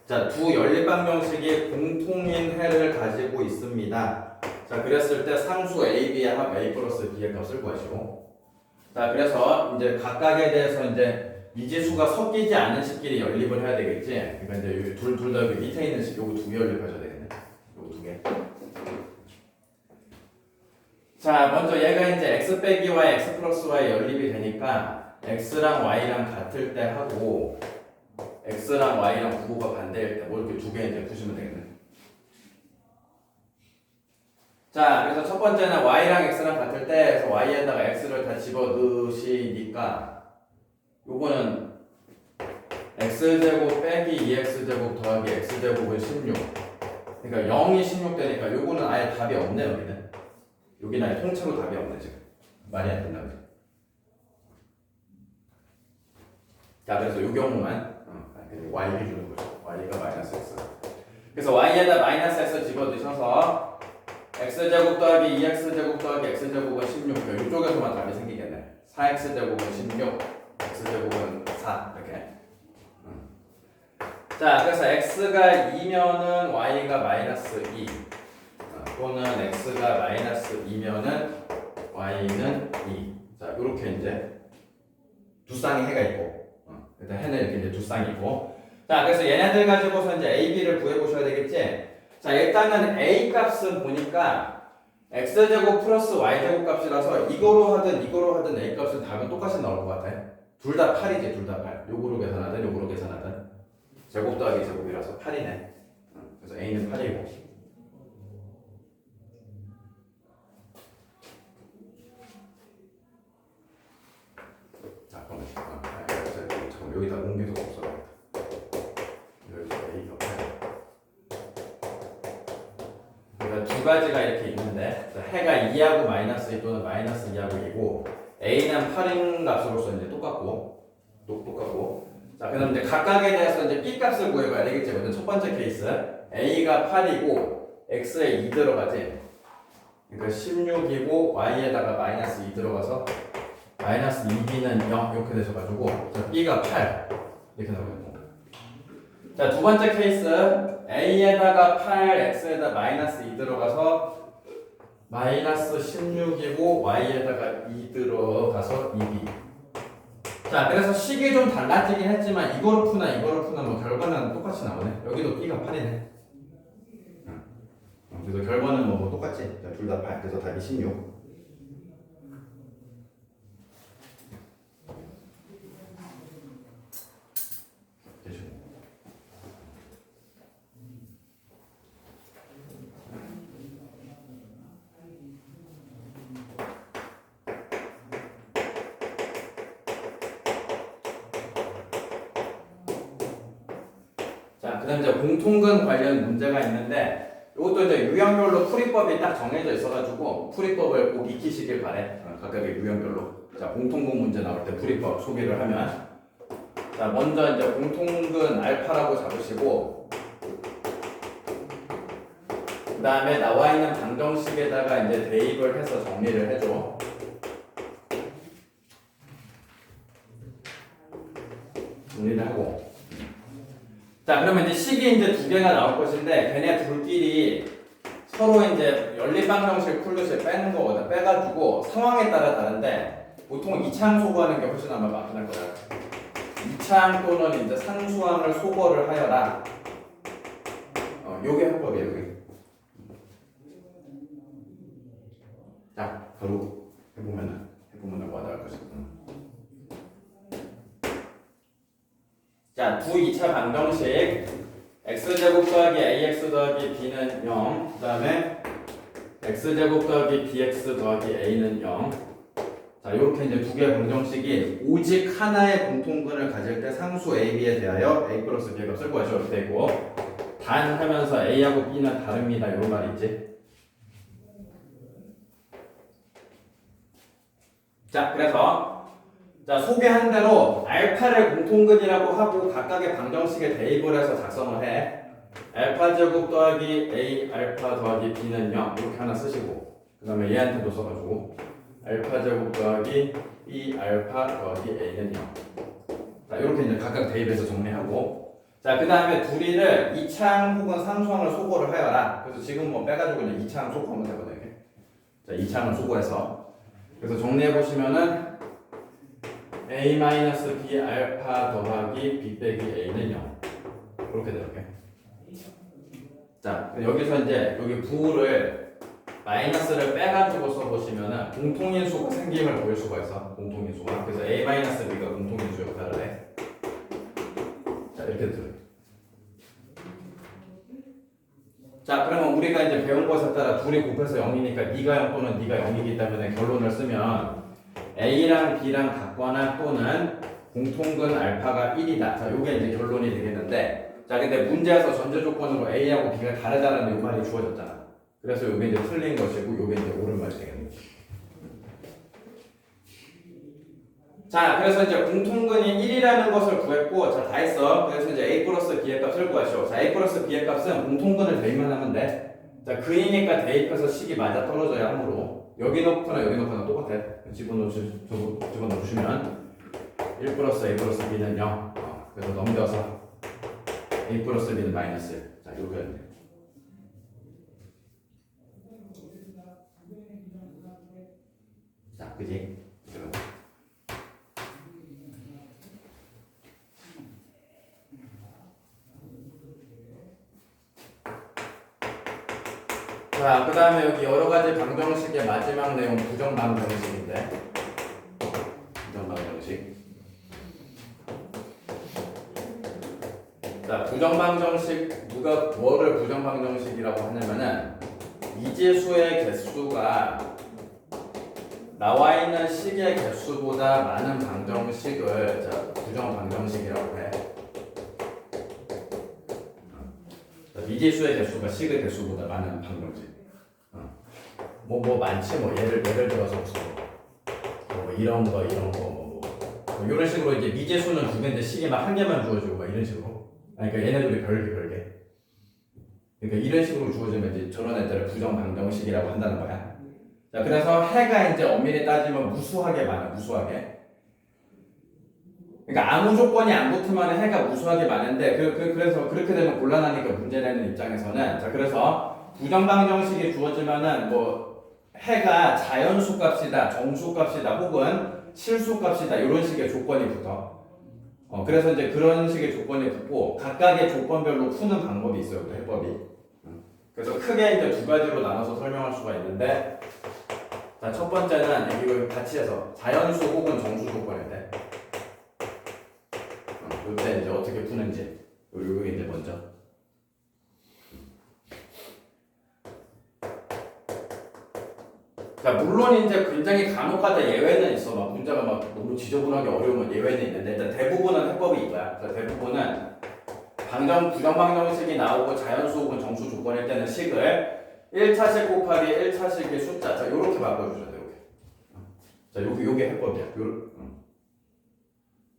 자, 두 연립방정식이 공통인 해를 가지고 있습니다. 자, 그랬을 때 상수 A, B의 합 A 플러스 B의 값을 구하시고 자, 그래서 이제 각각에 대해서 이제 미지수가 섞이지 않은 식끼리 연립을 해야 되겠지. 그러니까 이제 둘 다 밑에 있는 식 요거 두 개 연립하셔야 되겠네. 요거 두 개. 자, 먼저 얘가 이제 x 빼기 y, x 플러스 y 연립이 되니까 x랑 y랑 같을 때 하고 x랑 y랑 부호가 반대일 때 뭐 이렇게 두 개 이제 푸시면 되겠네. 자, 그래서 첫 번째는 y랑 x랑 같을 때 그래서 y에다가 x를 다 집어 넣으시니까 요거는 x제곱 빼기 2x제곱 더하기 x제곱은 16. 그러니까 0이 16 되니까 요거는 아예 답이 없네 여기는. 여기는 아예 통째로 답이 없네 지금. 말이 안 된다. 자, 그래서 요 경우만 y 기준으로 보죠. y가 마이너스 x. 그래서 y에다 마이너스 x 집어 넣으셔서 x제곱 더하기 2x제곱 더하기 x제곱은 16. 그러니까 이쪽에서만 답이 생기겠네. 4x제곱은 16, x제곱은 4 이렇게. 자, 그래서 x가 2면은 y가 마이너스 2 또는 x가 마이너스 2면은 y는 2. 자, 이렇게 이제 두 쌍의 해가 있고 일단 해는 이렇게 이제 두 쌍이 있고 자, 그래서 얘네들 가지고서 이제 a, b를 구해보셔야 되겠지. 자, 일단은 a 값은 보니까 x제곱 플러스 y제곱 값이라서 이거로 하든 a 값은 답은 똑같이 나올 것 같아. 둘 다 8이지, 둘 다 8. 요거로 계산하든 요거로 계산하든 제곱 더하기 제곱이라서 8이네. 그래서 a는 8이고 잠깐만 여기다 옮겨서 없어야겠다. 여기서 a가 8. 그러니까 두 가지가 이렇게 있는데 해가 2하고 마이너스 2 또는 마이너스 2하고 2고 a는 8인 값으로서 이제 똑같고 자, 그다음 이제 각각에 대해서 이제 b 값을 구해봐야 되겠지. 먼저 첫 번째 케이스 a가 8이고 x에 2 들어가지. 그러니까 16이고 y에다가 마이너스 2 들어가서 마이너스 2b는 0 이렇게 되셔가지고 자, b가 8 이렇게 나오겠고 자, 두 번째 케이스 a에다가 8, x에다 마이너스 2 들어가서 마이너스 16이고 y에다가 2 들어가서 2b 자, 그래서 식이 좀 달라지긴 했지만 이거를 푸나 뭐 결과는 똑같이 나오네. 여기도 b가 8이네. 그래서 결과는 뭐 똑같지. 둘 다 8. 그래서 답이 16. 자, 그다음 이제 공통근 관련 문제가 있는데 이것도 이제 유형별로 풀이법이 딱 정해져 있어가지고 풀이법을 꼭 익히시길 바래. 각각의 유형별로. 자, 공통근 문제 나올 때 풀이법 소개를 하면 자, 먼저 이제 공통근 알파라고 잡으시고 그 다음에 나와 있는 방정식에다가 이제 대입을 해서 정리를 해줘. 정리를 하고 자, 그러면 이제 식이 이제 두 개가 나올 것인데 걔네 둘끼리 서로 이제 연립방정식 풀듯이 빼는 거거든. 빼가지고 상황에 따라 다른데 보통 이차항 소거하는 게 훨씬 아마 맞긴 할 거야. 이차항 또는 이제 상수항을 소거를 하여라. 요게 합법이에요, 요게. 자, 바로 해보면은 와닿을 것이다. 자, 두 2차 방정식 x제곱 더하기 ax 더하기 b는 0 그 다음에 x제곱 더하기 bx 더하기 a는 0. 자, 이렇게 이제 두 개의 방정식이 오직 하나의 공통근을 가질 때 상수 a, b에 대하여 a 플러스 b의 값을 구하시오 이렇게 되고, 단 하면서 a하고 b는 다릅니다 이런 말이 있지. 자, 그래서 자, 소개한 대로 알파를 공통근이라고 하고 각각의 방정식에 대입을 해서 작성을 해. 알파 제곱 더하기 a 알파 더하기 b는 0 이렇게 하나 쓰시고, 그 다음에 얘한테도 써가지고 알파 제곱 더하기 b 알파 더하기 a는 0. 자, 이렇게 이제 각각 대입해서 정리하고, 자, 그 다음에 둘이를 이차항 혹은 상수항을 소거를 하여라. 그래서 지금 뭐 빼가지고 이제 이차항 소거하면 되거든요. 자, 이차항을 소거해서 그래서 정리해 보시면은 a-b 알파 더하기 b 빼기 a는 0 이렇게 되게. 자, 여기서 이제 여기 부호를 마이너스를 빼가지고 써보시면은 공통인수가 생김을 보일 수가 있어. 공통인수가. 그래서 a-b가 공통인수 역할을 해. 자, 이렇게 들어요. 자, 그러면 우리가 이제 배운 것에 따라 둘이 곱해서 0이니까 네가 0 또는 네가 0이기 때문에 결론을 쓰면 A랑 B랑 같거나 또는 공통근 알파가 1이다. 자, 요게 이제 결론이 되겠는데, 자, 근데 문제에서 전제 조건으로 A하고 B가 다르다는 요 말이 주어졌잖아. 그래서 요게 이제 틀린 것이고 요게 이제 옳은 말이 되겠는 거지. 자, 그래서 이제 공통근이 1이라는 것을 구했고, 자, 다 했어. 그래서 이제 A 플러스 B의 값을 구하시오. 자, A 플러스 B의 값은 공통근을 대입만 하면 돼. 자, 근이니까 대입해서 식이 맞아 떨어져야 하므로 여기 넣거나 여기 넣거나 똑같아. 집어넣으시면 1 플러스 A 플러스 B는 0. 그래서 넘겨서 A 플러스 B는 마이너스 1. 자, 이렇게 되네. 자, 그지? 자, 그 다음에 여기 여러가지 방정식의 마지막 내용 부정방정식인데, 부정방정식. 자, 부정방정식, 누가 뭐를 부정방정식이라고 하냐면은 미지수의 개수가 나와 있는 식의 개수보다 많은 방정식을 자, 부정방정식이라고 해. 미지수의 개수가 식의 개수보다 많은 방정식. 뭐 많지 뭐 예를 들어서 뭐 이런 거 이런 식으로 이제 미지수는 두 개인데 식이 막 한 개만 주어지고 막 이런 식으로. 그러니까 얘네들이 별개. 그러니까 이런 식으로 주어지면 이제 저런 애들을 부정 방정식이라고 한다는 거야. 자, 그래서 해가 이제 엄밀히 따지면 무수하게 많아, 무수하게. 그러니까 아무 조건이 안 붙으면 해가 무수하게 많은데 그래서 그렇게 되면 곤란하니까 문제 내는 입장에서는, 자, 그래서 부정방정식이 주어지면은 뭐 해가 자연수 값이다, 정수 값이다, 혹은 실수 값이다 이런 식의 조건이 붙어. 그래서 이제 그런 식의 조건이 붙고 각각의 조건별로 푸는 방법이 있어요, 그 해법이. 그래서 크게 이제 두 가지로 나눠서 설명할 수가 있는데, 자, 첫 번째는 이걸 같이 해서 자연수 혹은 정수 조건인데. 이때 이제 어떻게 푸는지 요게 이제 먼저. 자, 물론 이제 굉장히 간혹가다 예외는 있어. 막 문제가 막 너무 지저분하게 어려우면 예외는 있는데, 일단 대부분은 해법이 이거야. 그래서 대부분은 부정방정식이 나오고 자연수 혹은 정수 조건일 때는 식을 1차식 곱하기 1차식의 숫자, 자, 요렇게 바꿔주셔야 돼요. 자, 요게 해법이야.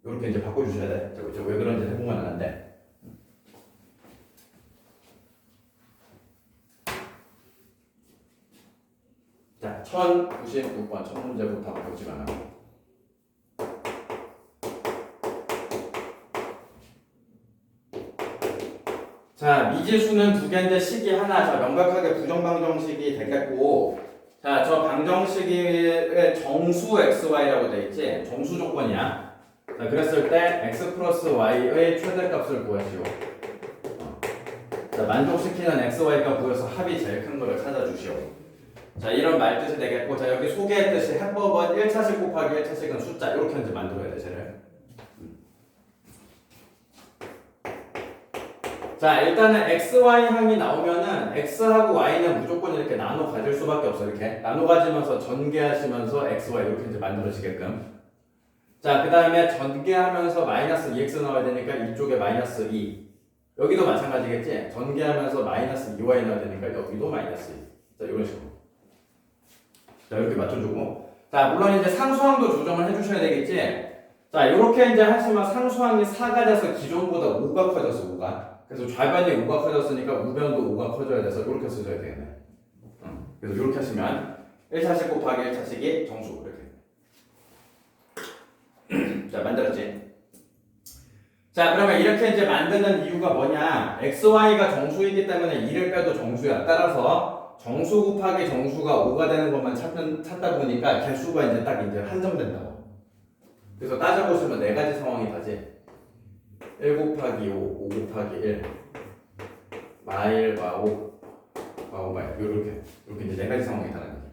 요렇게 이제 바꿔주셔야 돼. 저 왜 그런지 해보면 아는데. 자, 1096번 첫 문제부터 바꾸지만 하고. 자, 미지수는 두 개인데 식이 하나. 자, 명백하게 부정방정식이 되겠고, 자, 저 방정식의 정수 xy라고 돼 있지. 정수 조건이야. 자, 그랬을 때 x 플러스 y의 최대값을 구하시오. 자, 만족시키는 x, y값 구해서 합이 제일 큰 거를 찾아주시오. 자, 이런 말뜻이 되겠고, 자, 여기 소개했듯이 해법은 1차식 곱하기 1차식은 숫자 이렇게 이제 만들어야 돼, 쟤를. 자, 일단은 XY 항이 나오면은 X하고 Y는 무조건 이렇게 나눠 가질 수밖에 없어. 이렇게 나눠 가지면서 전개하시면서 XY 이렇게 이제 만들어지게끔. 자, 그 다음에 전개하면서 마이너스 2x 나와야 되니까 이쪽에 마이너스 2. 여기도 마찬가지겠지? 전개하면서 마이너스 2y 나와야 되니까 여기도 마이너스 2. 자, 이런 식으로. 자, 이렇게 맞춰주고. 자, 물론 이제 상수항도 조정을 해주셔야 되겠지? 자, 이렇게 이제 하시면 상수항이 4가 돼서 기존보다 5가 커졌어, 5가. 그래서 좌변이 5가 커졌으니까 우변도 5가 커져야 돼서 이렇게 써줘야 되겠네. 그래서 이렇게 하시면 1차식 곱하기 1차식이 정수, 이렇게. 자, 만들었지? 자, 그러면 이렇게 이제 만드는 이유가 뭐냐? XY가 정수이기 때문에 2를 빼도 정수야. 따라서 정수 곱하기 정수가 5가 되는 것만 찾다 보니까 개수가 이제 딱 이제 한정된다고. 그래서 따져보시면 네 가지 상황이 다지. 1 곱하기 5, 5 곱하기 1, 마일, 마오, 마오, 마일. 이렇게 이제 네 가지 상황이 다는 거지.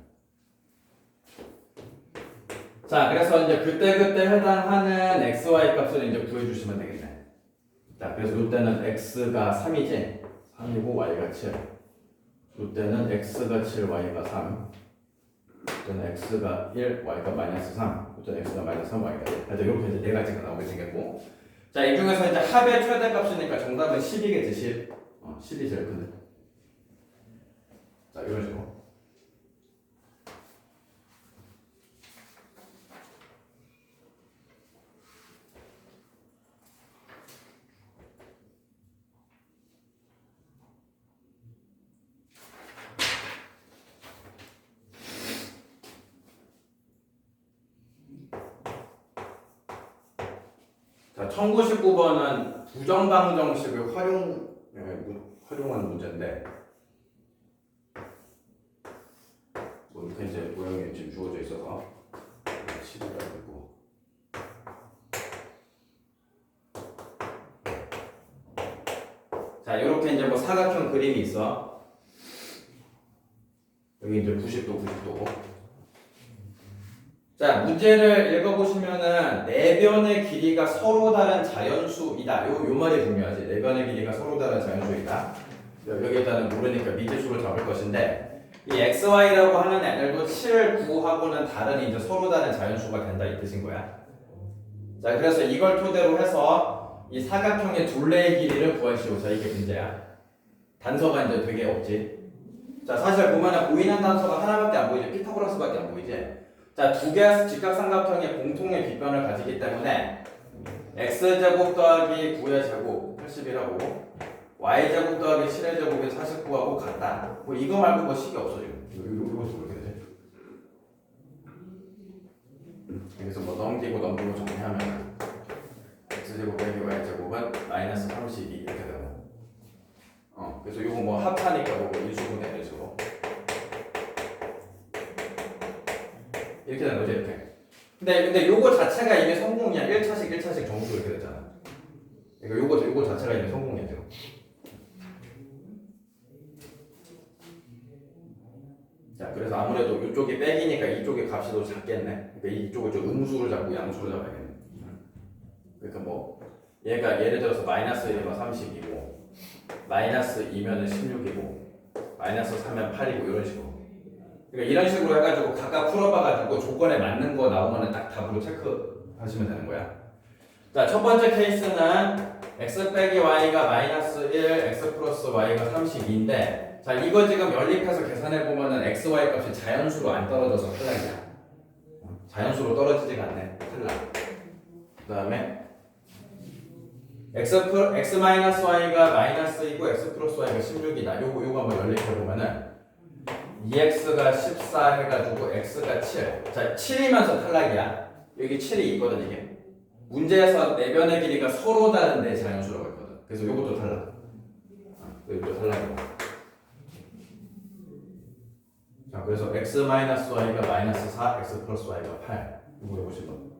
자, 그래서 이제 그때그때 해당하는 XY 값을 이제 구해주시면 되겠네. 자, 그래서 이때는 X가 3이지? 3이고 Y가 7. 이때는 X가 7, Y가 3. 이때는 X가 1, Y가 마이너스 3. 이때는 X가 마이너스 3, Y가 1. 그래서 이렇게 이제 네 가지가 나오게 생겼고. 자, 이 중에서 이제 합의 최대값이니까 정답은 10이겠지, 10. 10이 제일 큰데. 자, 이런 식으로. 자, 1099번은 부정방정식을 활용한 문제인데, 뭐 이렇게 이제 모양이 지금 주어져 있어서 시도를 하고. 자, 이렇게 이제 뭐 사각형 그림이 있어. 여기 이제 90도, 90도고. 자, 문제를 읽어보시면은 내변의 길이가 서로 다른 자연수이다. 요 말이 중요하지. 내변의 길이가 서로 다른 자연수이다. 여기에다는 모르니까 미지수를 잡을 것인데, 이 xy라고 하는 애들도 7, 9하고는 다른 이제 서로 다른 자연수가 된다 이 뜻인 거야. 자, 그래서 이걸 토대로 해서 이 사각형의 둘레의 길이를 구하시오. 자, 이게 문제야. 단서가 이제 되게 없지. 자, 사실 보면은 보이는 단서가 하나밖에 안 보이지. 피타고라스밖에 안 보이지. 자, 두 개의 직각삼각형의 공통의 빗변을 가지기 때문에 x제곱 더하기 9의 제곱 81하고 y제곱 더하기 7의 제곱이 49하고 같다. 뭐 이거 말고 뭐 식이 없어 지금. 이것도 그렇게 되지. 그래서 뭐 넘기고 정리하면 x제곱 빼기 y제곱은 마이너스 32 이렇게 되고. 그래서 이거 뭐 합하니까 뭐 일수분해 일수로. 이렇게 되는 거지, 이렇게. 근데 요거 자체가 이미 성공이야. 1차식 정수 이렇게 되잖아. 그러니까 요거 자체가 이미 성공이야, 지금. 자, 그래서 아무래도 이쪽이 빼기니까 이쪽의 값이 더 작겠네. 그러니까 이쪽을 좀 음수를 잡고 양수를 잡아야겠네. 그러니까 뭐, 얘가 예를 들어서 마이너스 1이면 30이고, 마이너스 2면은 16이고, 마이너스 3면 8이고, 이런 식으로. 그러니까 이런 식으로 해가지고 각각 풀어봐가지고 조건에 맞는 거 나오면 딱 답으로 체크하시면 되는 거야. 자, 첫 번째 케이스는 x 빼기 y가 마이너스 1, x 플러스 y가 32인데, 자, 이거 지금 연립해서 계산해보면은 xy 값이 자연수로 안 떨어져서 탈락이야. 자연수로 떨어지지가 않네. 탈락. 그 다음에 x 마이너스 y가 마이너스 2고 x 플러스 y가 16이다. 요거 한번 연립해보면은 2x가 14 해가지고 x가 7. 자, 7이면서 탈락이야. 여기 7이 있거든, 이게. 문제에서 내변의 길이가 서로 다른데 자연수라고 했거든. 그래서 요것도 탈락. 이것도 탈락이고. 자, 그래서 x-y가 마이너스 4, x 플러스 y가 8. 이거 보시면.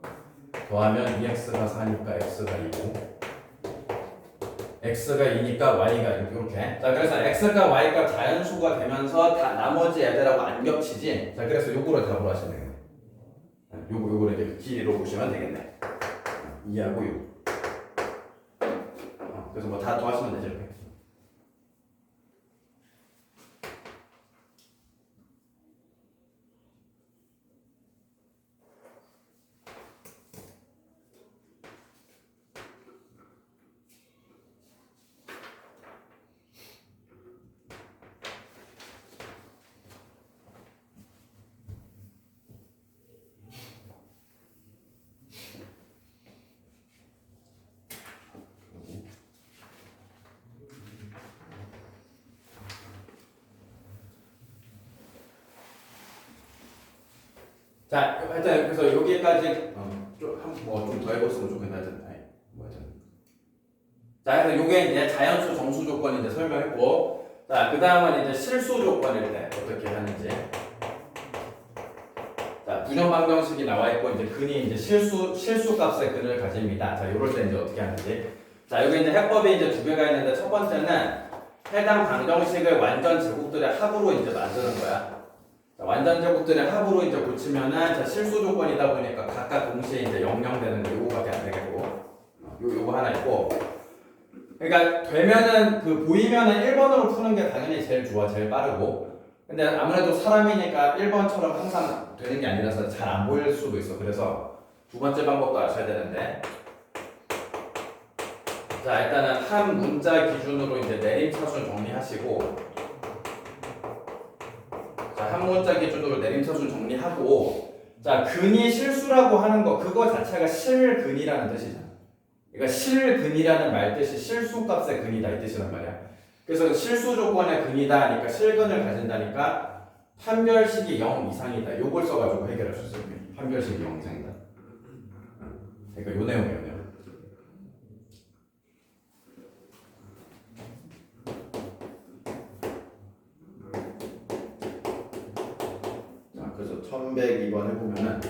더하면 2x가 4니까 x가 2고. x가 2니까 y가 이렇게. 자, 그래서 x가 y가 자연수가 되면서 다 나머지 애들하고 안 겹치지. 자, 그래서 요거를 답으로 하시면 되겠네. 요거를 이렇게 길이로 보시면 되겠네. 2하고 6. 그래서 뭐 다 더하시면 되죠, 이렇게. 자, 하여튼 그래서 여기까지 좀 더 해봤으면 좋겠다. 자, 그래서 요게 이제 자연수 정수 조건이 이제 설명했고, 자, 그 다음은 이제 실수 조건일 때 어떻게 하는지. 자, 분열 방정식이 나와 있고 이제 근이 이제 실수 값의 근을 가집니다. 자, 요럴 때 이제 어떻게 하는지. 자, 여기 이제 해법이 이제 두 개가 있는데 첫 번째는 해당 방정식을 완전 제곱들의 합으로 이제 만드는 거야. 자, 완전 제곱들의 합으로 이제 고치면은 자, 실수 조건이다 보니까 각각 동시에 이제 0, 0 되는 거 요거밖에 안 되겠고, 요거 하나 있고. 그러니까 되면은 보이면은 1번으로 푸는 게 당연히 제일 좋아, 제일 빠르고. 근데 아무래도 사람이니까 1번처럼 항상 되는 게 아니라서 잘 안 보일 수도 있어. 그래서 두 번째 방법도 아셔야 되는데. 자, 일단은 한 문자 기준으로 이제 내림차순 정리하시고. 자, 한 문자 기준으로 내림차순 정리하고. 자, 근이 실수라고 하는 거, 그거 자체가 실근이라는 뜻이잖아. 그러니까 실근이라는 말 뜻이 실수값의 근이다 이 뜻이란 말이야. 그래서 실수 조건의 근이다 하니까 실근을 가진다니까 판별식이 0 이상이다. 요걸 써가지고 해결할 수 있어요. 판별식이 0 이상이다. 그러니까 요 내용이에요. 내용. 자, 그래서 1102번 해보면은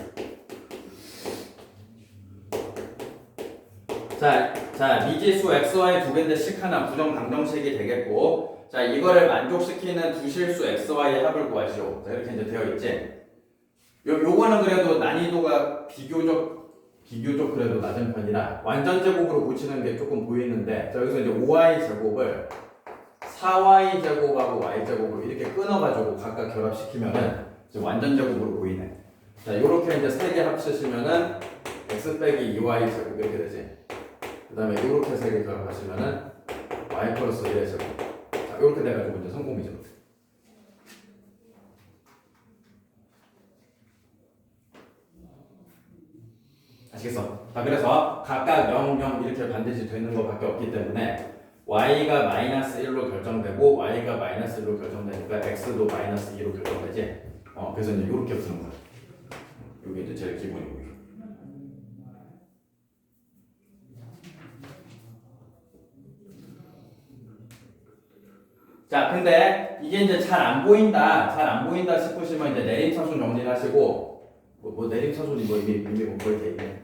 자, 미지수 xy 두 개인데 식 하나 부정 방정식이 되겠고, 자, 이거를 만족시키는 두 실수 xy의 합을 구하시오. 자, 이렇게 이제 되어 있지. 요거는 그래도 난이도가 비교적 그래도 낮은 편이라 완전 제곱으로 고치는 게 조금 보이는데, 자, 여기서 이제 5y 제곱을 4y 제곱하고 y 제곱을 이렇게 끊어가지고 각각 결합시키면은 이제 완전 제곱으로 보이네. 자, 요렇게 이제 세 개 합치시면은 x 빼기 2y 제곱 이렇게 되지. 그 다음에 이렇게 세 개 결합하시면은 y 플러스 1의 제곱. 자, 이렇게 돼가지고 이제 성공이죠. 아시겠어? 자, 그래서 각각 0, 0 이렇게 반드시 되는 것밖에 없기 때문에 y가 마이너스 1로 결정되고 y가 마이너스 1로 결정되니까 x도 마이너스 2로 결정되지. 그래서 이제 이렇게 푸는 거야. 이게 이제 제일 기본이고. 자, 근데 이게 이제 잘 안 보인다 싶으시면 이제 내림차순 정리를 하시고, 내림차순이 이미 거의 돼 있네.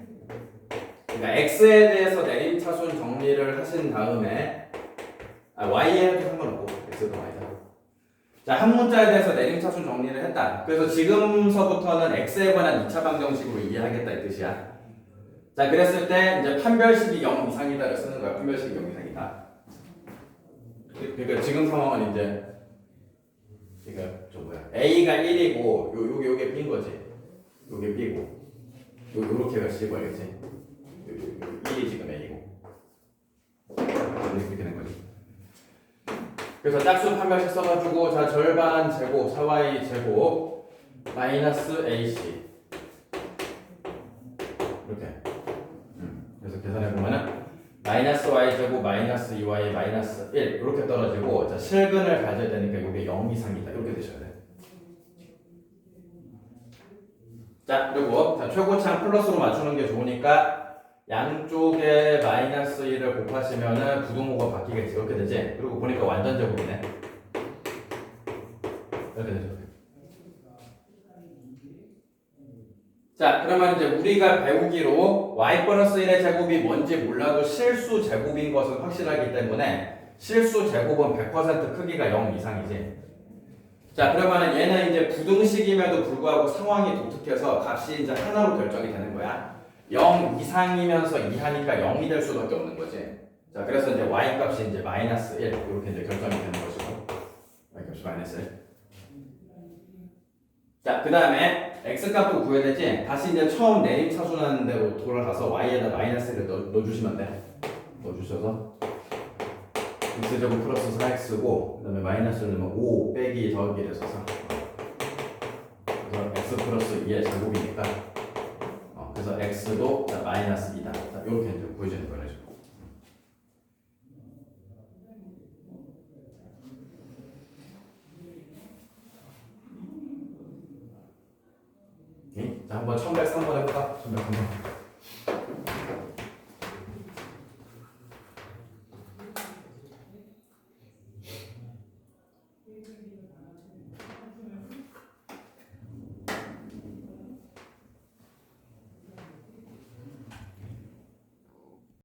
그러니까 x에 대해서 내림차순 정리를 하신 다음에, y에 해도 상관없고, x도 y다. 자, 한 문자에 대해서 내림차순 정리를 했다. 그래서 지금서부터는 x에 관한 2차 방정식으로 이해하겠다 이 뜻이야. 자, 그랬을 때 이제 판별식이 0 이상이다를 쓰는 거야. 판별식이 0 이상이다. 그러니까 지금 상황은 이제 A가 1이고 요게 B인 거지. 요게 B고 요렇게가 C고 알겠지? 1이 지금 A고 이렇게 되는 거지. 그래서 짝수 판별식 써가지고 자 절반 제곱 4y 제곱 마이너스 AC 이렇게. 그래서 계산해 보면은 마이너스 y 제곱 마이너스 2y 마이너스 1 이렇게 떨어지고, 자, 실근을 가져야 되니까 이게 0 이상이다 이렇게 되셔야 돼. 자, 그리고 자, 최고창 플러스로 맞추는 게 좋으니까 양쪽에 마이너스 1을 곱하시면은 부동호가 바뀌겠지. 이렇게 되지. 그리고 보니까 완전 제곱이네. 이렇게 되죠. 자, 그러면 이제 우리가 배우기로 y 플러스 1의 제곱이 뭔지 몰라도 실수 제곱인 것은 확실하기 때문에 실수 제곱은 100% 크기가 0 이상이지. 자, 그러면 얘는 이제 부등식임에도 불구하고 상황이 독특해서 값이 이제 하나로 결정이 되는 거야. 0 이상이면서 이하니까 0이 될 수밖에 없는 거지. 자, 그래서 이제 y 값이 이제 마이너스 1 이렇게 이제 결정이 되는 것이고, y 값이 마이너스 1. 자, 그 다음에 x 값도 구해야 되지. 다시 이제 처음 내림차순하는 대로 돌아가서 y에다 마이너스를 넣어주시면 돼. 넣어주셔서 x제곱 플러스 4x고, 그 다음에 마이너스를 넣으면 5 빼기 더하기 돼서 4. 그래서 x 플러스 2의 제곱이니까 그래서 x도 자, 마이너스 2다. 자, 이렇게